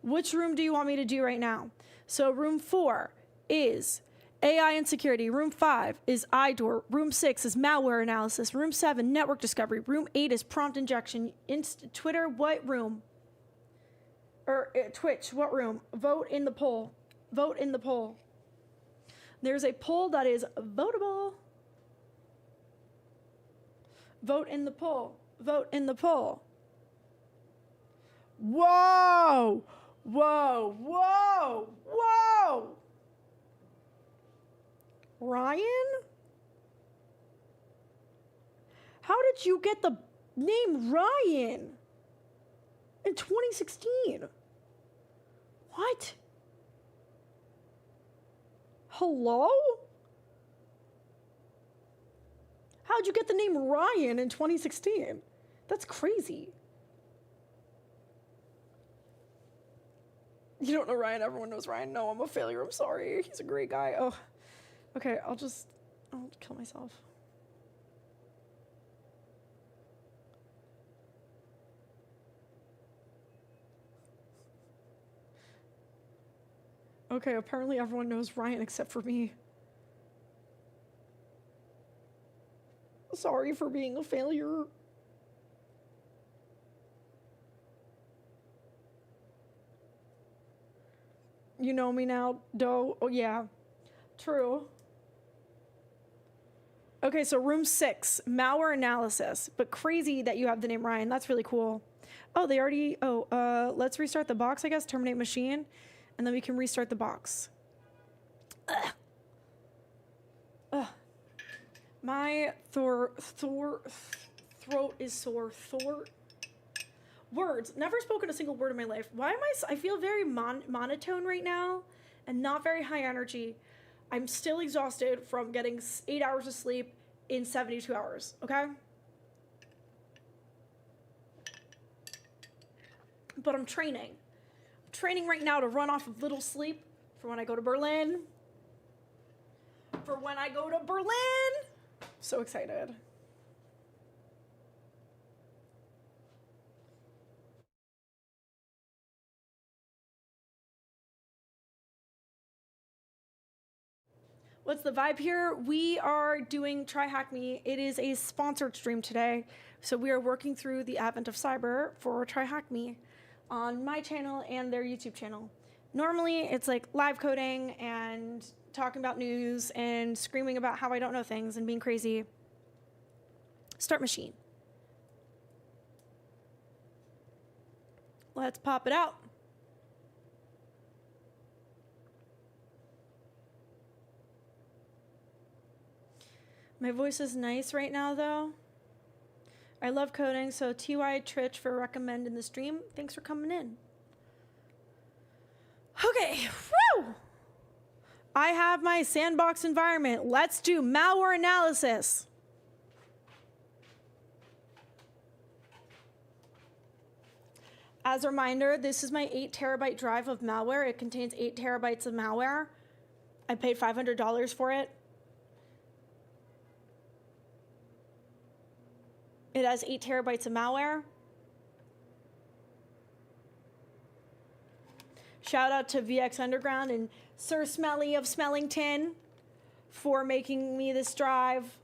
Which room do you want me to do right now? So room 4 is AI and security. Room 5 is iDoor. Room 6 is malware analysis. Room 7, network discovery. Room 8 is prompt injection. Twitter, what room? Or Twitch, what room? Vote in the poll. Vote in the poll. There's a poll that is votable. Vote in the poll. Vote in the poll. Whoa! Whoa! Whoa! Whoa! Ryan? How did you get the name Ryan in 2016? What? Hello? How'd you get the name Ryan in 2016? That's crazy. You don't know Ryan, everyone knows Ryan. No, I'm a failure, I'm sorry. He's a great guy. Oh, okay, I'll kill myself. Okay, apparently everyone knows Ryan except for me. Sorry for being a failure. You know me now, Doe. Oh, yeah. True. Okay, so room 6, malware analysis. But crazy that you have the name Ryan. That's really cool. Oh, they already... Oh, let's restart the box, I guess. Terminate machine. And then we can restart the box. Ugh. Ugh. My throat is sore. Words. Never spoken a single word in my life. Why am I feel very monotone right now and not very high energy. I'm still exhausted from getting 8 hours of sleep in 72 hours, okay? But I'm training. I'm training right now to run off of little sleep for when I go to Berlin. For when I go to Berlin. So excited. What's the vibe here? We are doing TryHackMe. It is a sponsored stream today. So we are working through the advent of cyber for TryHackMe on my channel and their YouTube channel. Normally it's like live coding and talking about news and screaming about how I don't know things and being crazy. Start machine. Let's pop it out. My voice is nice right now, though. I love coding, so TY Trich for recommending the stream. Thanks for coming in. Okay, woo! I have my sandbox environment. Let's do malware analysis. As a reminder, this is my 8 terabyte drive of malware. It contains 8 terabytes of malware. I paid $500 for it. It has 8 terabytes of malware. Shout out to VX Underground and Sir Smelly of Smellington for making me this drive.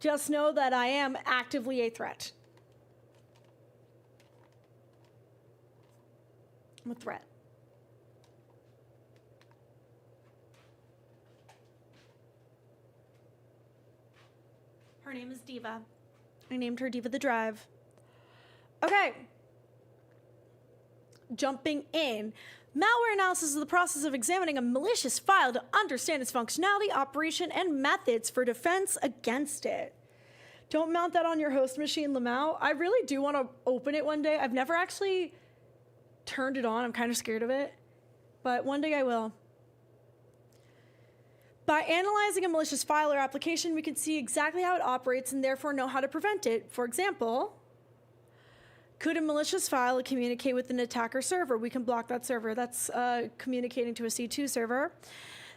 Just know that I am actively a threat. I'm a threat. Her name is Diva. I named her Diva the Drive. Okay. Jumping in. Malware analysis is the process of examining a malicious file to understand its functionality, operation, and methods for defense against it. Don't mount that on your host machine, Lamau. I really do want to open it one day. I've never actually turned it on. I'm kind of scared of it. But one day I will. By analyzing a malicious file or application, we can see exactly how it operates and therefore know how to prevent it. For example, Could a malicious file communicate with an attacker server? We can block that server. That's communicating to a C2 server.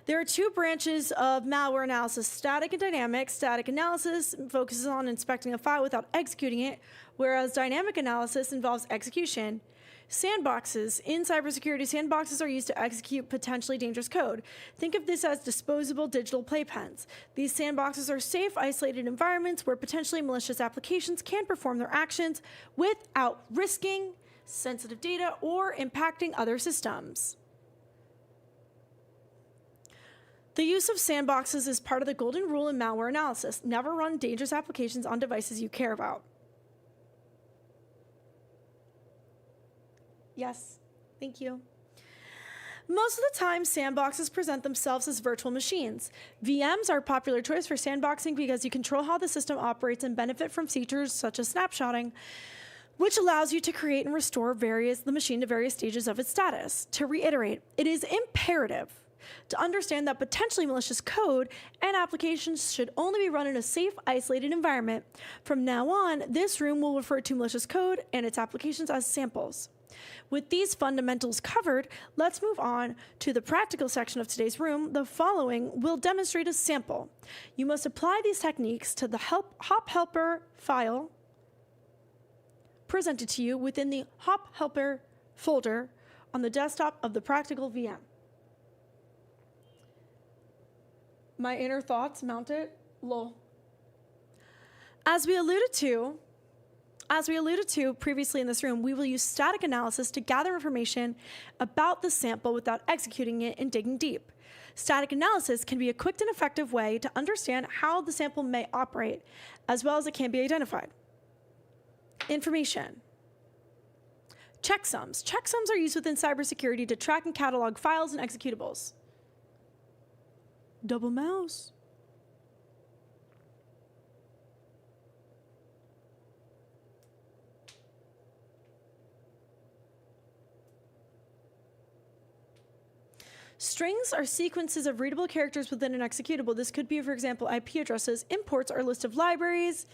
There are two branches of malware analysis, static and dynamic. Static analysis focuses on inspecting a file without executing it, whereas dynamic analysis involves execution. Sandboxes. In cybersecurity, sandboxes are used to execute potentially dangerous code. Think of this as disposable digital playpens. These sandboxes are safe, isolated environments where potentially malicious applications can perform their actions without risking sensitive data or impacting other systems. The use of sandboxes is part of the golden rule in malware analysis. Never run dangerous applications on devices you care about. Yes, thank you. Most of the time, sandboxes present themselves as virtual machines. VMs are a popular choice for sandboxing because you control how the system operates and benefit from features such as snapshotting, which allows you to create and restore the machine to various stages of its status. To reiterate, it is imperative to understand that potentially malicious code and applications should only be run in a safe, isolated environment. From now on, this room will refer to malicious code and its applications as samples. With these fundamentals covered, let's move on to the practical section of today's room. The following will demonstrate a sample. You must apply these techniques to the hop helper file presented to you within the hop helper folder on the desktop of the practical VM. My inner thoughts mounted. Lol. As we alluded to previously in this room, we will use static analysis to gather information about the sample without executing it and digging deep. Static analysis can be a quick and effective way to understand how the sample may operate, as well as it can be identified. Information. Checksums. Checksums are used within cybersecurity to track and catalog files and executables. Double mouse. Strings are sequences of readable characters within an executable. This could be, for example, IP addresses. Imports are a list of libraries,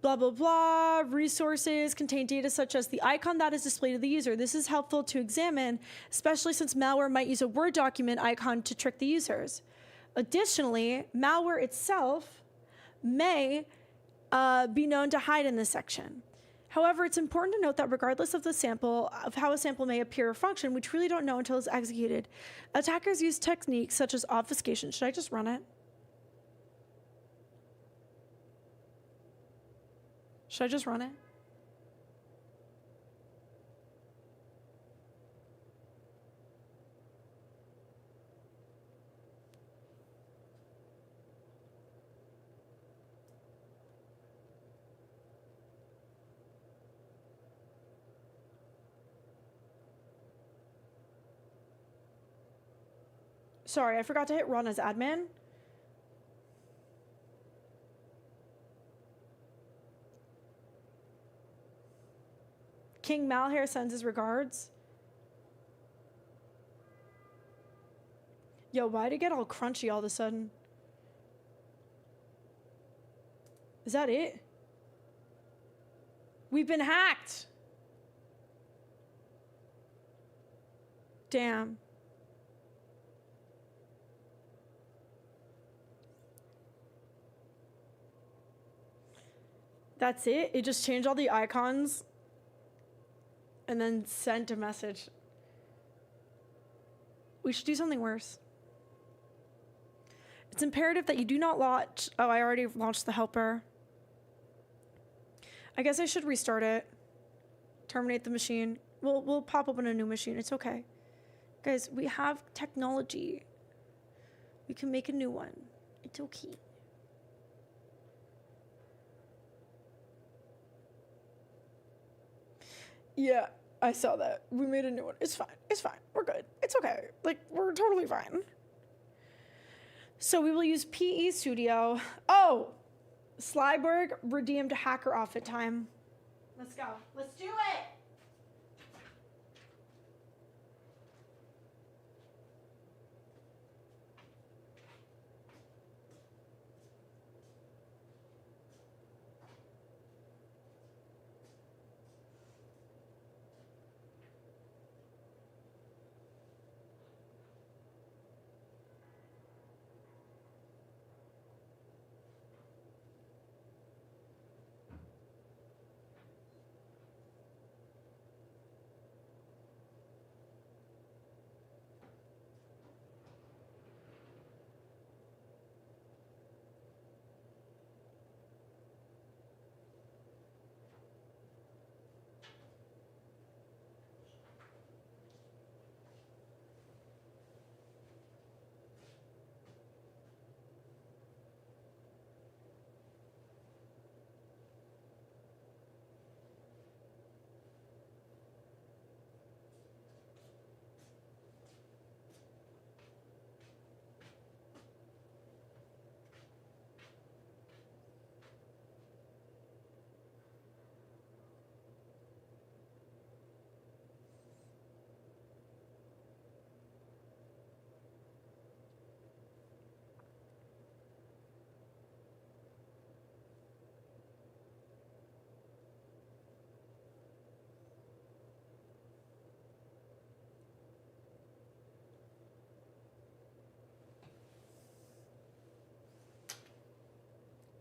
blah, blah, blah. Resources contain data such as the icon that is displayed to the user. This is helpful to examine, especially since malware might use a Word document icon to trick the users. Additionally, malware itself may be known to hide in this section. However, it's important to note that regardless of how a sample may appear or function, we truly don't know until it's executed. Attackers use techniques such as obfuscation. Should I just run it? Should I just run it? Sorry, I forgot to hit run as admin. King Malhair sends his regards. Yo, why'd it get all crunchy all of a sudden? Is that it? We've been hacked. Damn. That's it? It just changed all the icons and then sent a message. We should do something worse. It's imperative that you do not launch. Oh, I already launched the helper. I guess I should restart it. Terminate the machine. We'll pop open a new machine. It's okay. Guys, we have technology. We can make a new one. It's okay. Yeah, I saw that. We made a new one. It's fine. It's fine. We're good. It's okay. Like, we're totally fine. So we will use PE Studio. Oh! Slyberg redeemed hacker outfit time. Let's go. Let's do it!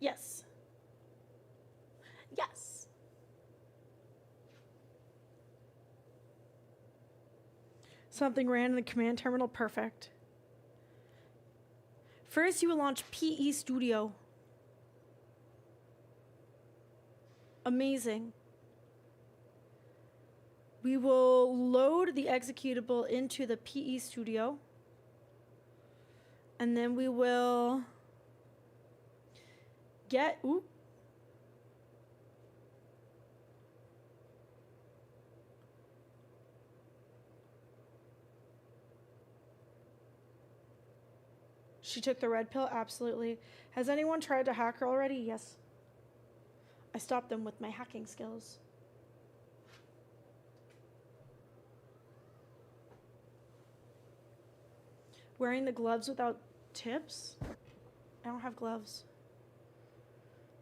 Yes. Yes. Something ran in the command terminal. Perfect. First, you will launch PE Studio. Amazing. We will load the executable into the PE Studio. And then we will get... Ooh. She took the red pill? Absolutely. Has anyone tried to hack her already? Yes. I stopped them with my hacking skills. Wearing the gloves without tips? I don't have gloves.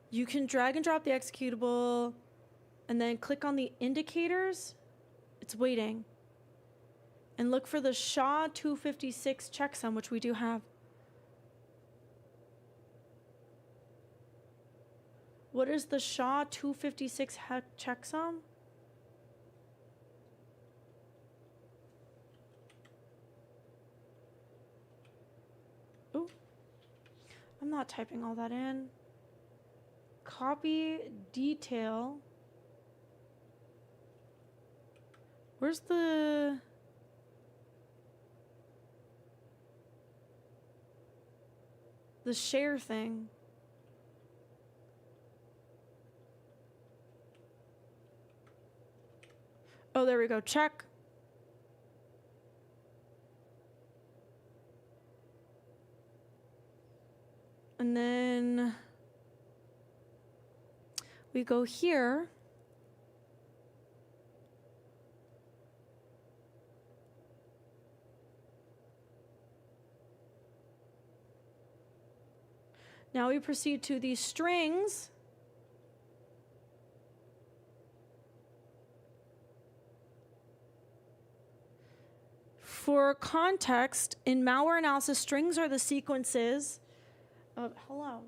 You can drag and drop the executable and then click on the indicators. It's waiting. And look for the SHA-256 checksum, which we do have. What is the SHA-256 checksum? Ooh. I'm not typing all that in. Copy detail. Where's the... the share thing? Oh, there we go. Check. And then we go here. Now we proceed to these strings. For context, in malware analysis, strings are the sequences of, hello.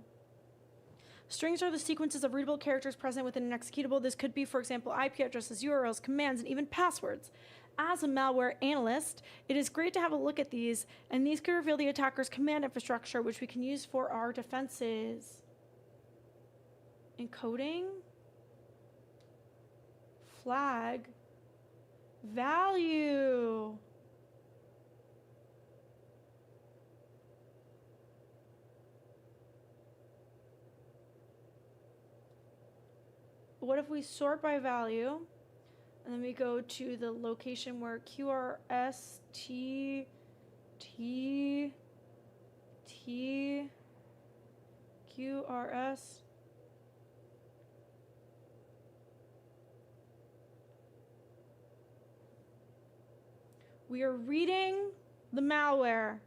Strings are the sequences of readable characters present within an executable. This could be, for example, IP addresses, URLs, commands, and even passwords. As a malware analyst, it is great to have a look at these, and these could reveal the attacker's command infrastructure, which we can use for our defenses. Encoding. Flag. Value. What if we sort by value, and then we go to the location where QRS, T, QRS. We are reading the malware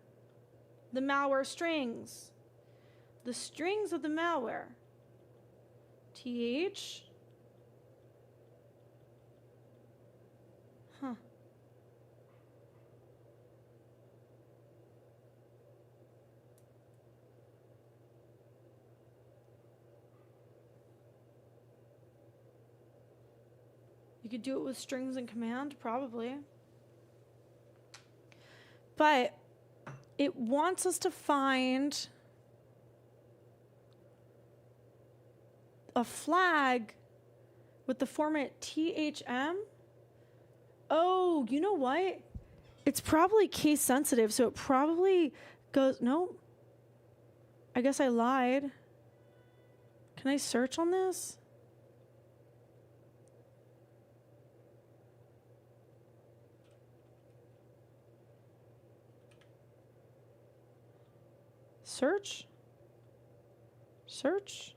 strings, the strings of the malware. TH. Huh. You could do it with strings and command, probably. But it wants us to find a flag with the format THM. Oh, you know what? It's probably case sensitive, so it probably goes, no. I guess I lied. Can I search on this? Search? Search?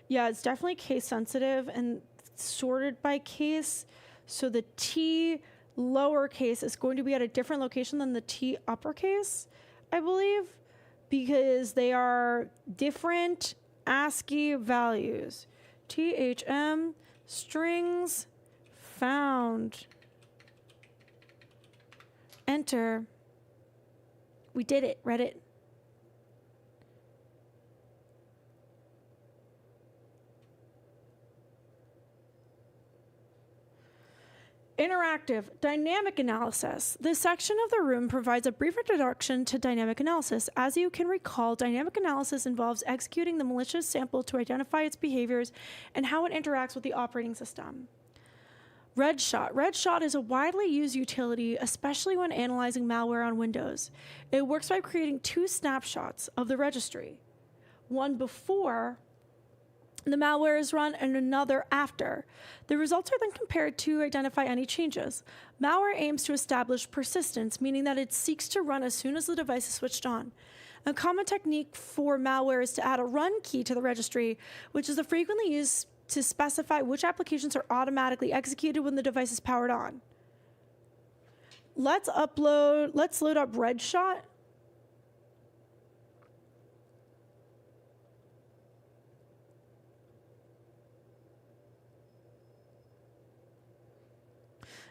Yeah, it's definitely case sensitive and sorted by case. So the T lowercase is going to be at a different location than the T uppercase, I believe, because they are different ASCII values. THM strings found. Enter. We did it, Reddit. Interactive dynamic analysis. This section of the room provides a brief introduction to dynamic analysis. As you can recall, dynamic analysis involves executing the malicious sample to identify its behaviors and how it interacts with the operating system. Redshot. Redshot is a widely used utility, especially when analyzing malware on Windows. It works by creating two snapshots of the registry, one before the malware is run and another after. The results are then compared to identify any changes. Malware aims to establish persistence, meaning that it seeks to run as soon as the device is switched on. A common technique for malware is to add a run key to the registry, which is frequently used to specify which applications are automatically executed when the device is powered on. Let's load up Redshot.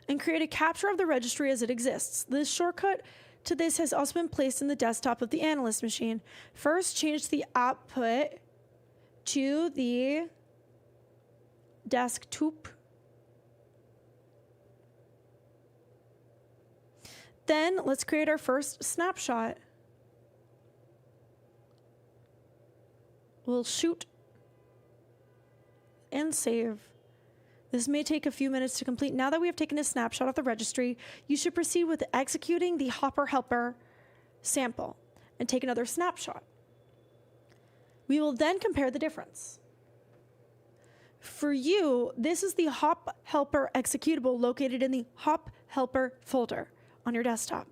And create a capture of the registry as it exists. This shortcut to this has also been placed in the desktop of the analyst machine. First, change the output to the desktop. Then let's create our first snapshot. We'll shoot and save. This may take a few minutes to complete. Now that we have taken a snapshot of the registry, you should proceed with executing the hopper helper sample and take another snapshot. We will then compare the difference. For you, this is the hop helper executable located in the hop helper folder on your desktop.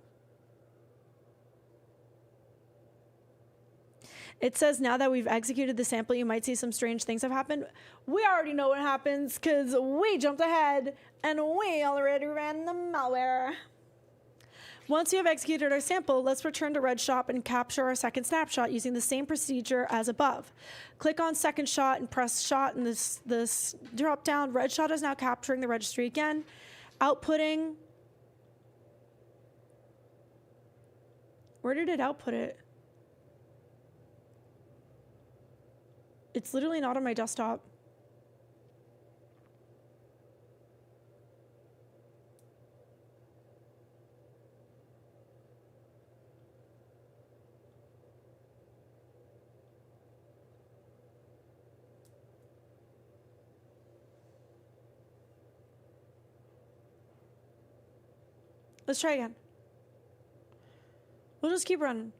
It says now that we've executed the sample, you might see some strange things have happened. We already know what happens because we jumped ahead and we already ran the malware. Once we have executed our sample, let's return to Redshot and capture our second snapshot using the same procedure as above. Click on second shot and press shot in this drop down. Redshot is now capturing the registry again, outputting. Where did it output it? It's literally not on my desktop. Let's try again. We'll just keep running.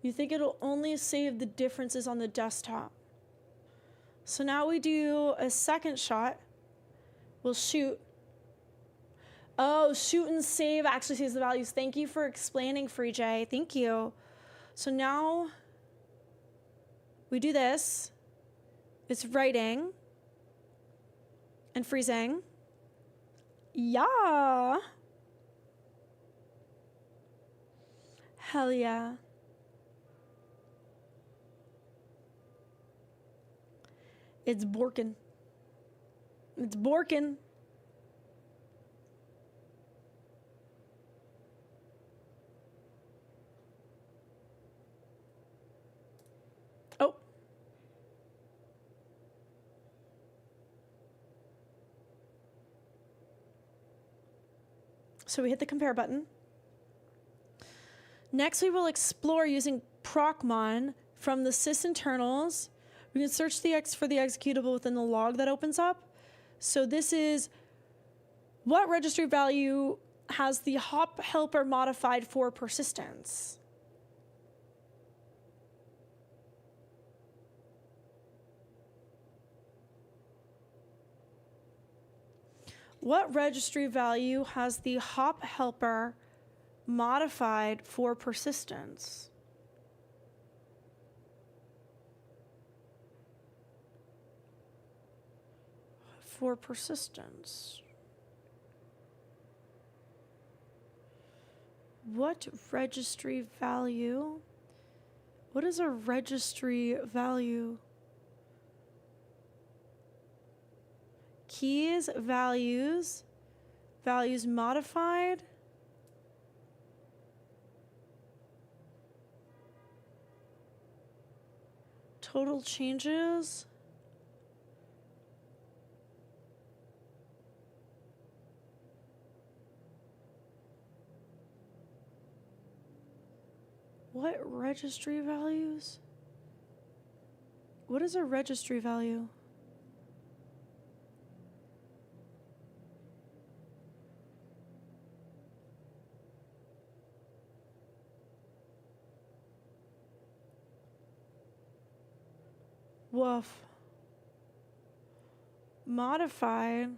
You think it'll only save the differences on the desktop. So now we do a second shot. We'll shoot. Oh, shoot and save actually saves the values. Thank you for explaining, FreeJ. Thank you. So now we do this. It's writing and freezing. Yeah. Hell yeah. It's borkin. It's borkin. Oh. So we hit the compare button. Next, we will explore using procmon from the sysinternals. We can search for the executable within the log that opens up. So this is what registry value has the hop helper modified for persistence. What registry value has the hop helper modified for persistence? For persistence. What registry value? What is a registry value? Keys, values, values modified. Total changes. What registry values? What is a registry value? Woof. Modified.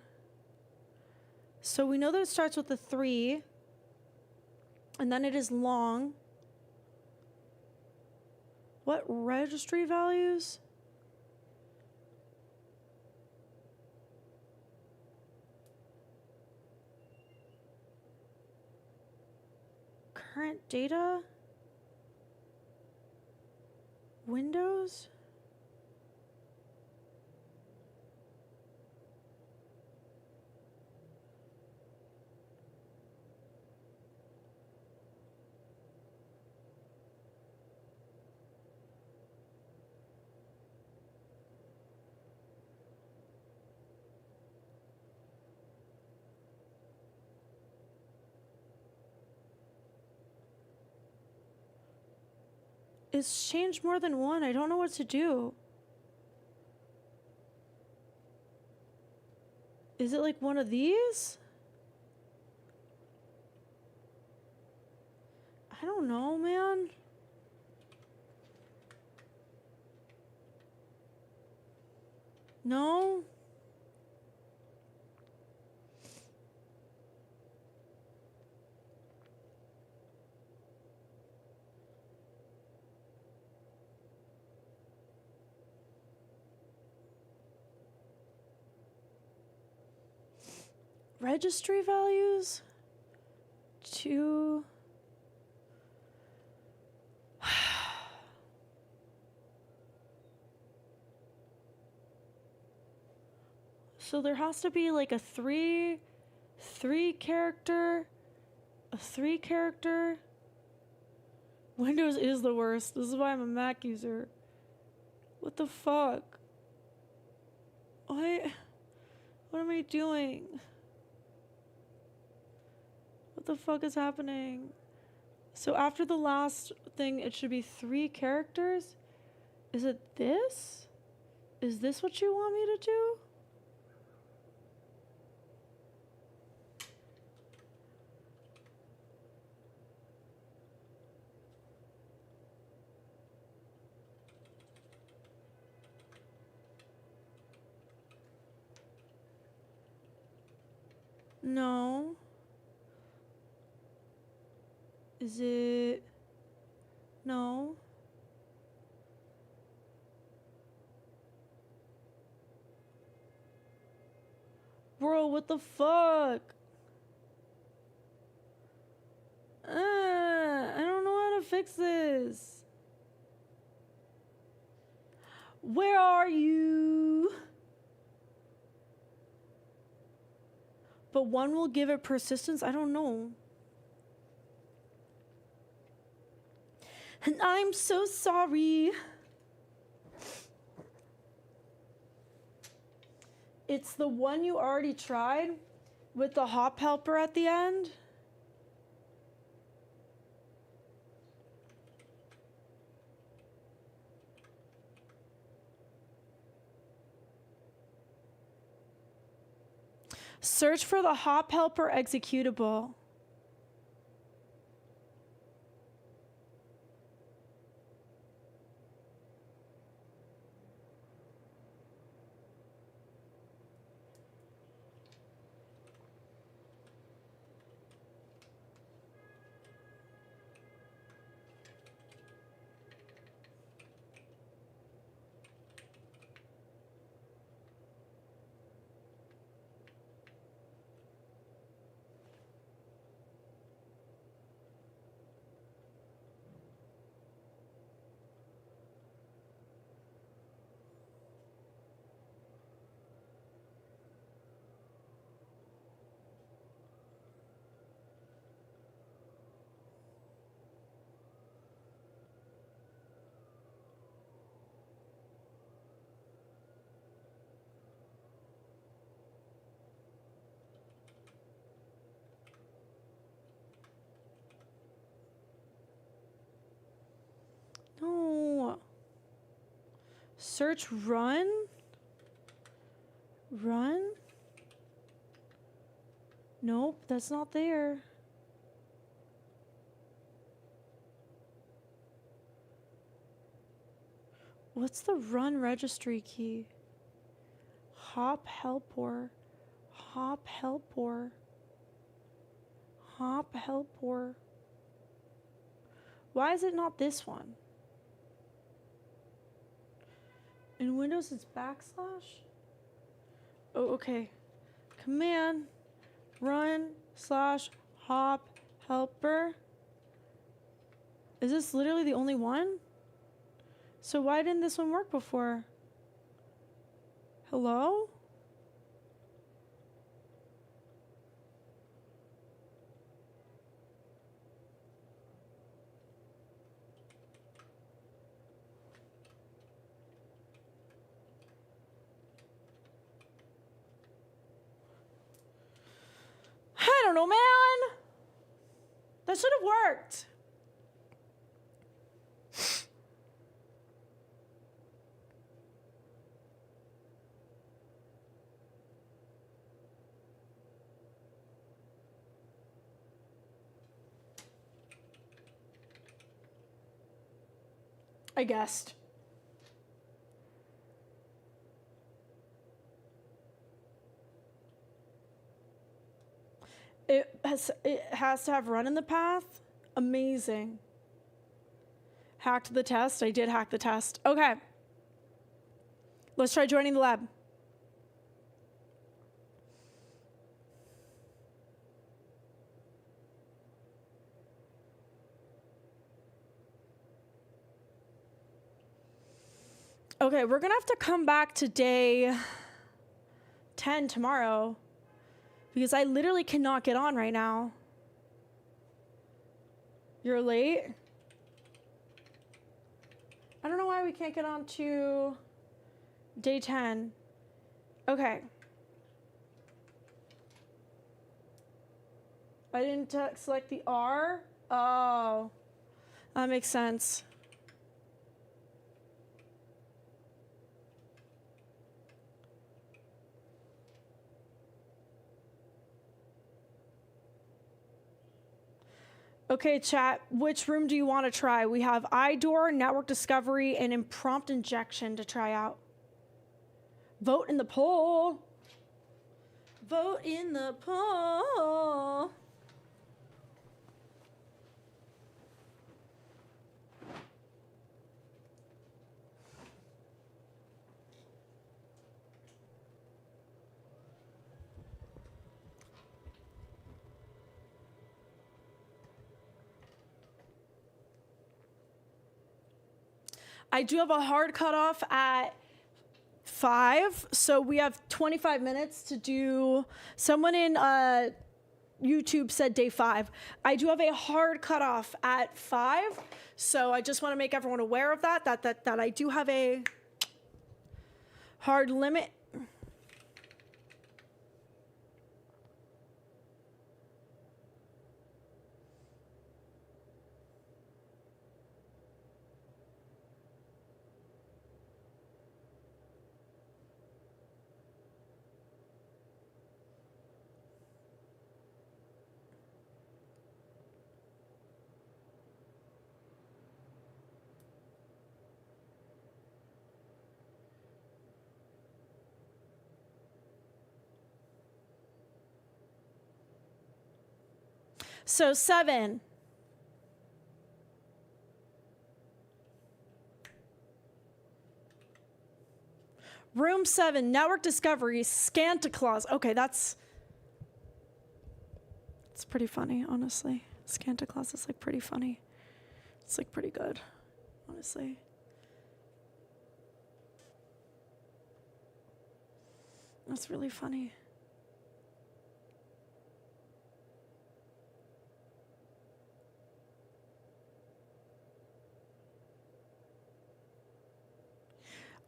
So we know that it starts with a 3, and then it is long. What registry values? Current data? Windows? It's changed more than one. I don't know what to do. Is it like one of these? I don't know, man. No? Registry values? 2. So there has to be like a 3 character, a 3 character. Windows is the worst. This is why I'm a Mac user. What the fuck? What am I doing? What the fuck is happening? So after the last thing, it should be 3 characters? Is it this? Is this what you want me to do? No. Is it? No. Bro, what the fuck? I don't know how to fix this. Where are you? But one will give it persistence? I don't know. And I'm so sorry. It's the one you already tried with the hop helper at the end. Search for the hop helper executable. Search run. Run? Nope, that's not there. What's the run registry key? Hop helpor. Hop helpor. Hop helpor. Why is it not this one? In Windows, it's backslash? Oh, okay. Command run / hop helper. Is this literally the only one? So why didn't this one work before? Hello? I don't know, man. That should have worked. I guessed. It has to have run in the path. Amazing. Hacked the test. I did hack the test. Okay. Let's try joining the lab. Okay, we're gonna have to come back to day 10 tomorrow because I literally cannot get on right now. You're late? I don't know why we can't get on to day 10. Okay. I didn't select the R. Oh, that makes sense. Okay, chat, which room do you want to try? We have iDoor, Network Discovery, and Imprompt Injection to try out. Vote in the poll. Vote in the poll. I do have a hard cutoff at 5, so we have 25 minutes to do. Someone in YouTube said day 5. I do have a hard cutoff at 5, so I just want to make everyone aware of that I do have a hard limit. So 7. Room 7, Network Discovery, Scan to Clause. Okay, it's pretty funny, honestly. Scan to Clause is like pretty funny. It's like pretty good, honestly. That's really funny.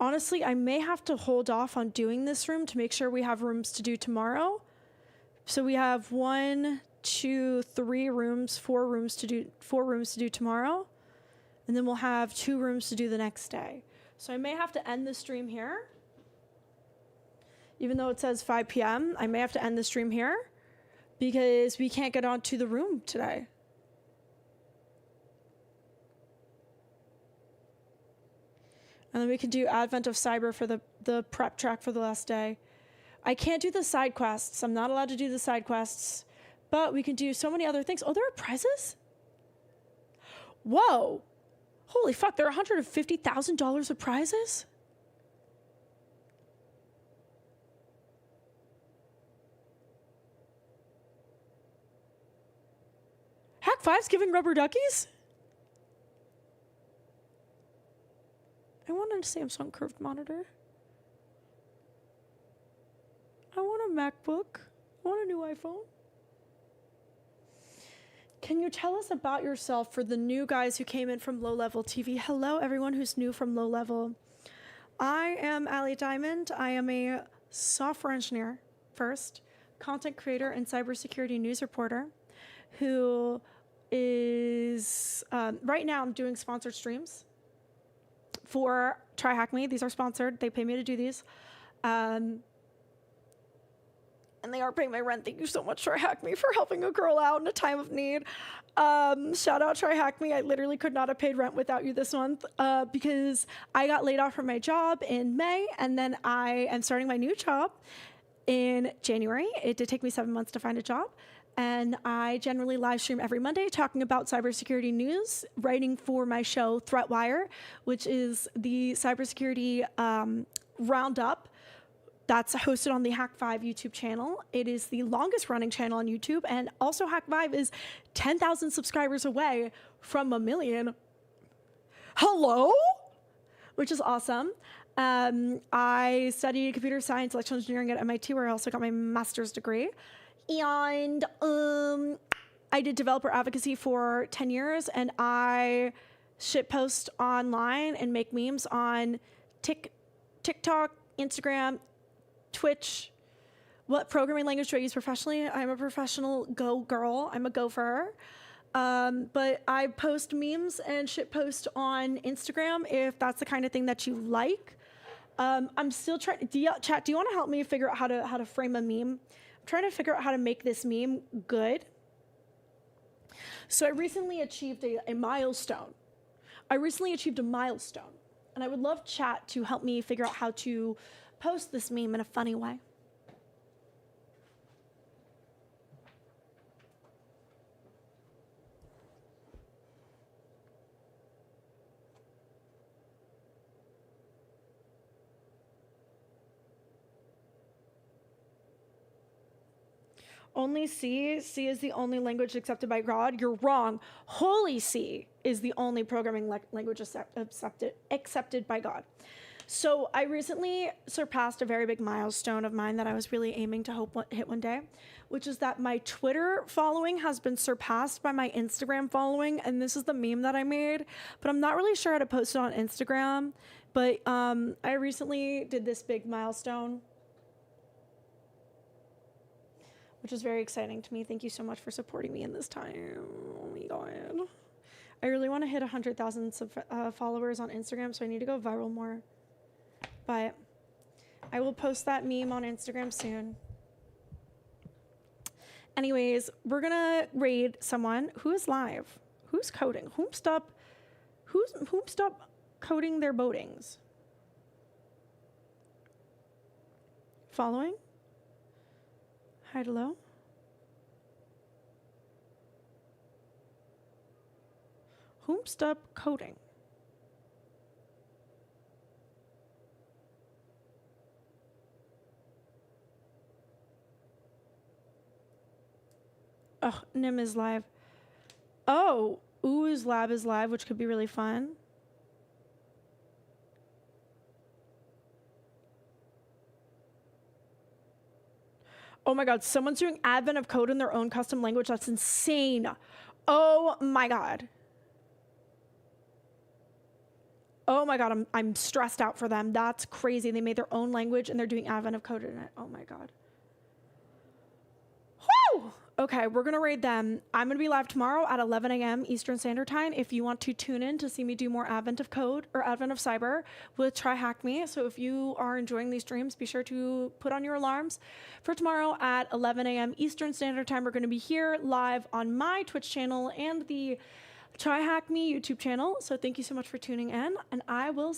Honestly, I may have to hold off on doing this room to make sure we have rooms to do tomorrow. So we have 1, 2, 3 rooms, 4 rooms to do tomorrow. And then we'll have 2 rooms to do the next day. So I may have to end the stream here. Even though it says 5 p.m., I may have to end the stream here because we can't get onto the room today. And then we can do Advent of Cyber for the prep track for the last day. I can't do the side quests. I'm not allowed to do the side quests. But we can do so many other things. Oh, there are prizes? Whoa. Holy fuck, there are $150,000 of prizes? Hack5's giving rubber duckies? I want a Samsung curved monitor. I want a MacBook. I want a new iPhone. Can you tell us about yourself for the new guys who came in from Low Level TV? Hello, everyone who's new from Low Level. I am Allie Diamond. I am a software engineer first, content creator, and cybersecurity news reporter who is, right now I'm doing sponsored streams for TryHackMe. These are sponsored. They pay me to do these. And they are paying my rent. Thank you so much, TryHackMe, for helping a girl out in a time of need. Shout out TryHackMe. I literally could not have paid rent without you this month because I got laid off from my job in May, and then I am starting my new job in January. It did take me 7 months to find a job. And I generally live stream every Monday talking about cybersecurity news, writing for my show ThreatWire, which is the cybersecurity roundup that's hosted on the Hack5 YouTube channel. It is the longest running channel on YouTube, and also Hack5 is 10,000 subscribers away from 1 million. Hello? Which is awesome. I studied computer science, electrical engineering at MIT, where I also got my master's degree. And I did developer advocacy for 10 years, and I shitpost online and make memes on TikTok, Instagram, Twitch. What programming language do I use professionally? I'm a professional Go girl. I'm a gopher. But I post memes and shitpost on Instagram if that's the kind of thing that you like. I'm still trying. Chat, do you want to help me figure out how to frame a meme? I'm trying to figure out how to make this meme good. So I recently achieved a milestone. And I would love chat to help me figure out how to post this meme in a funny way. Only C? C is the only language accepted by God? You're wrong. Holy C is the only programming language accepted by God. So I recently surpassed a very big milestone of mine that I was really aiming to hit one day, which is that my Twitter following has been surpassed by my Instagram following, and this is the meme that I made, but I'm not really sure how to post it on Instagram. But I recently did this big milestone, which is very exciting to me. Thank you so much for supporting me in this time. Oh my God. I really want to hit 100,000 followers on Instagram, so I need to go viral more. But I will post that meme on Instagram soon. Anyways, we're going to raid someone who is live. Who's coding? Whom stop coding their boatings? Following? Hi, hello. Whom stop coding? Oh, Nim is live. Oh, Ooh's lab is live, which could be really fun. Oh my God, someone's doing advent of code in their own custom language. That's insane. Oh my God. Oh my God, I'm stressed out for them. That's crazy. They made their own language and they're doing advent of code in it. Oh my God. Whew! Okay, we're going to raid them. I'm going to be live tomorrow at 11 a.m. Eastern Standard Time if you want to tune in to see me do more Advent of Code or Advent of Cyber with TryHackMe. So if you are enjoying these streams, be sure to put on your alarms for tomorrow at 11 a.m. Eastern Standard Time. We're going to be here live on my Twitch channel and the TryHackMe YouTube channel. So thank you so much for tuning in, and I will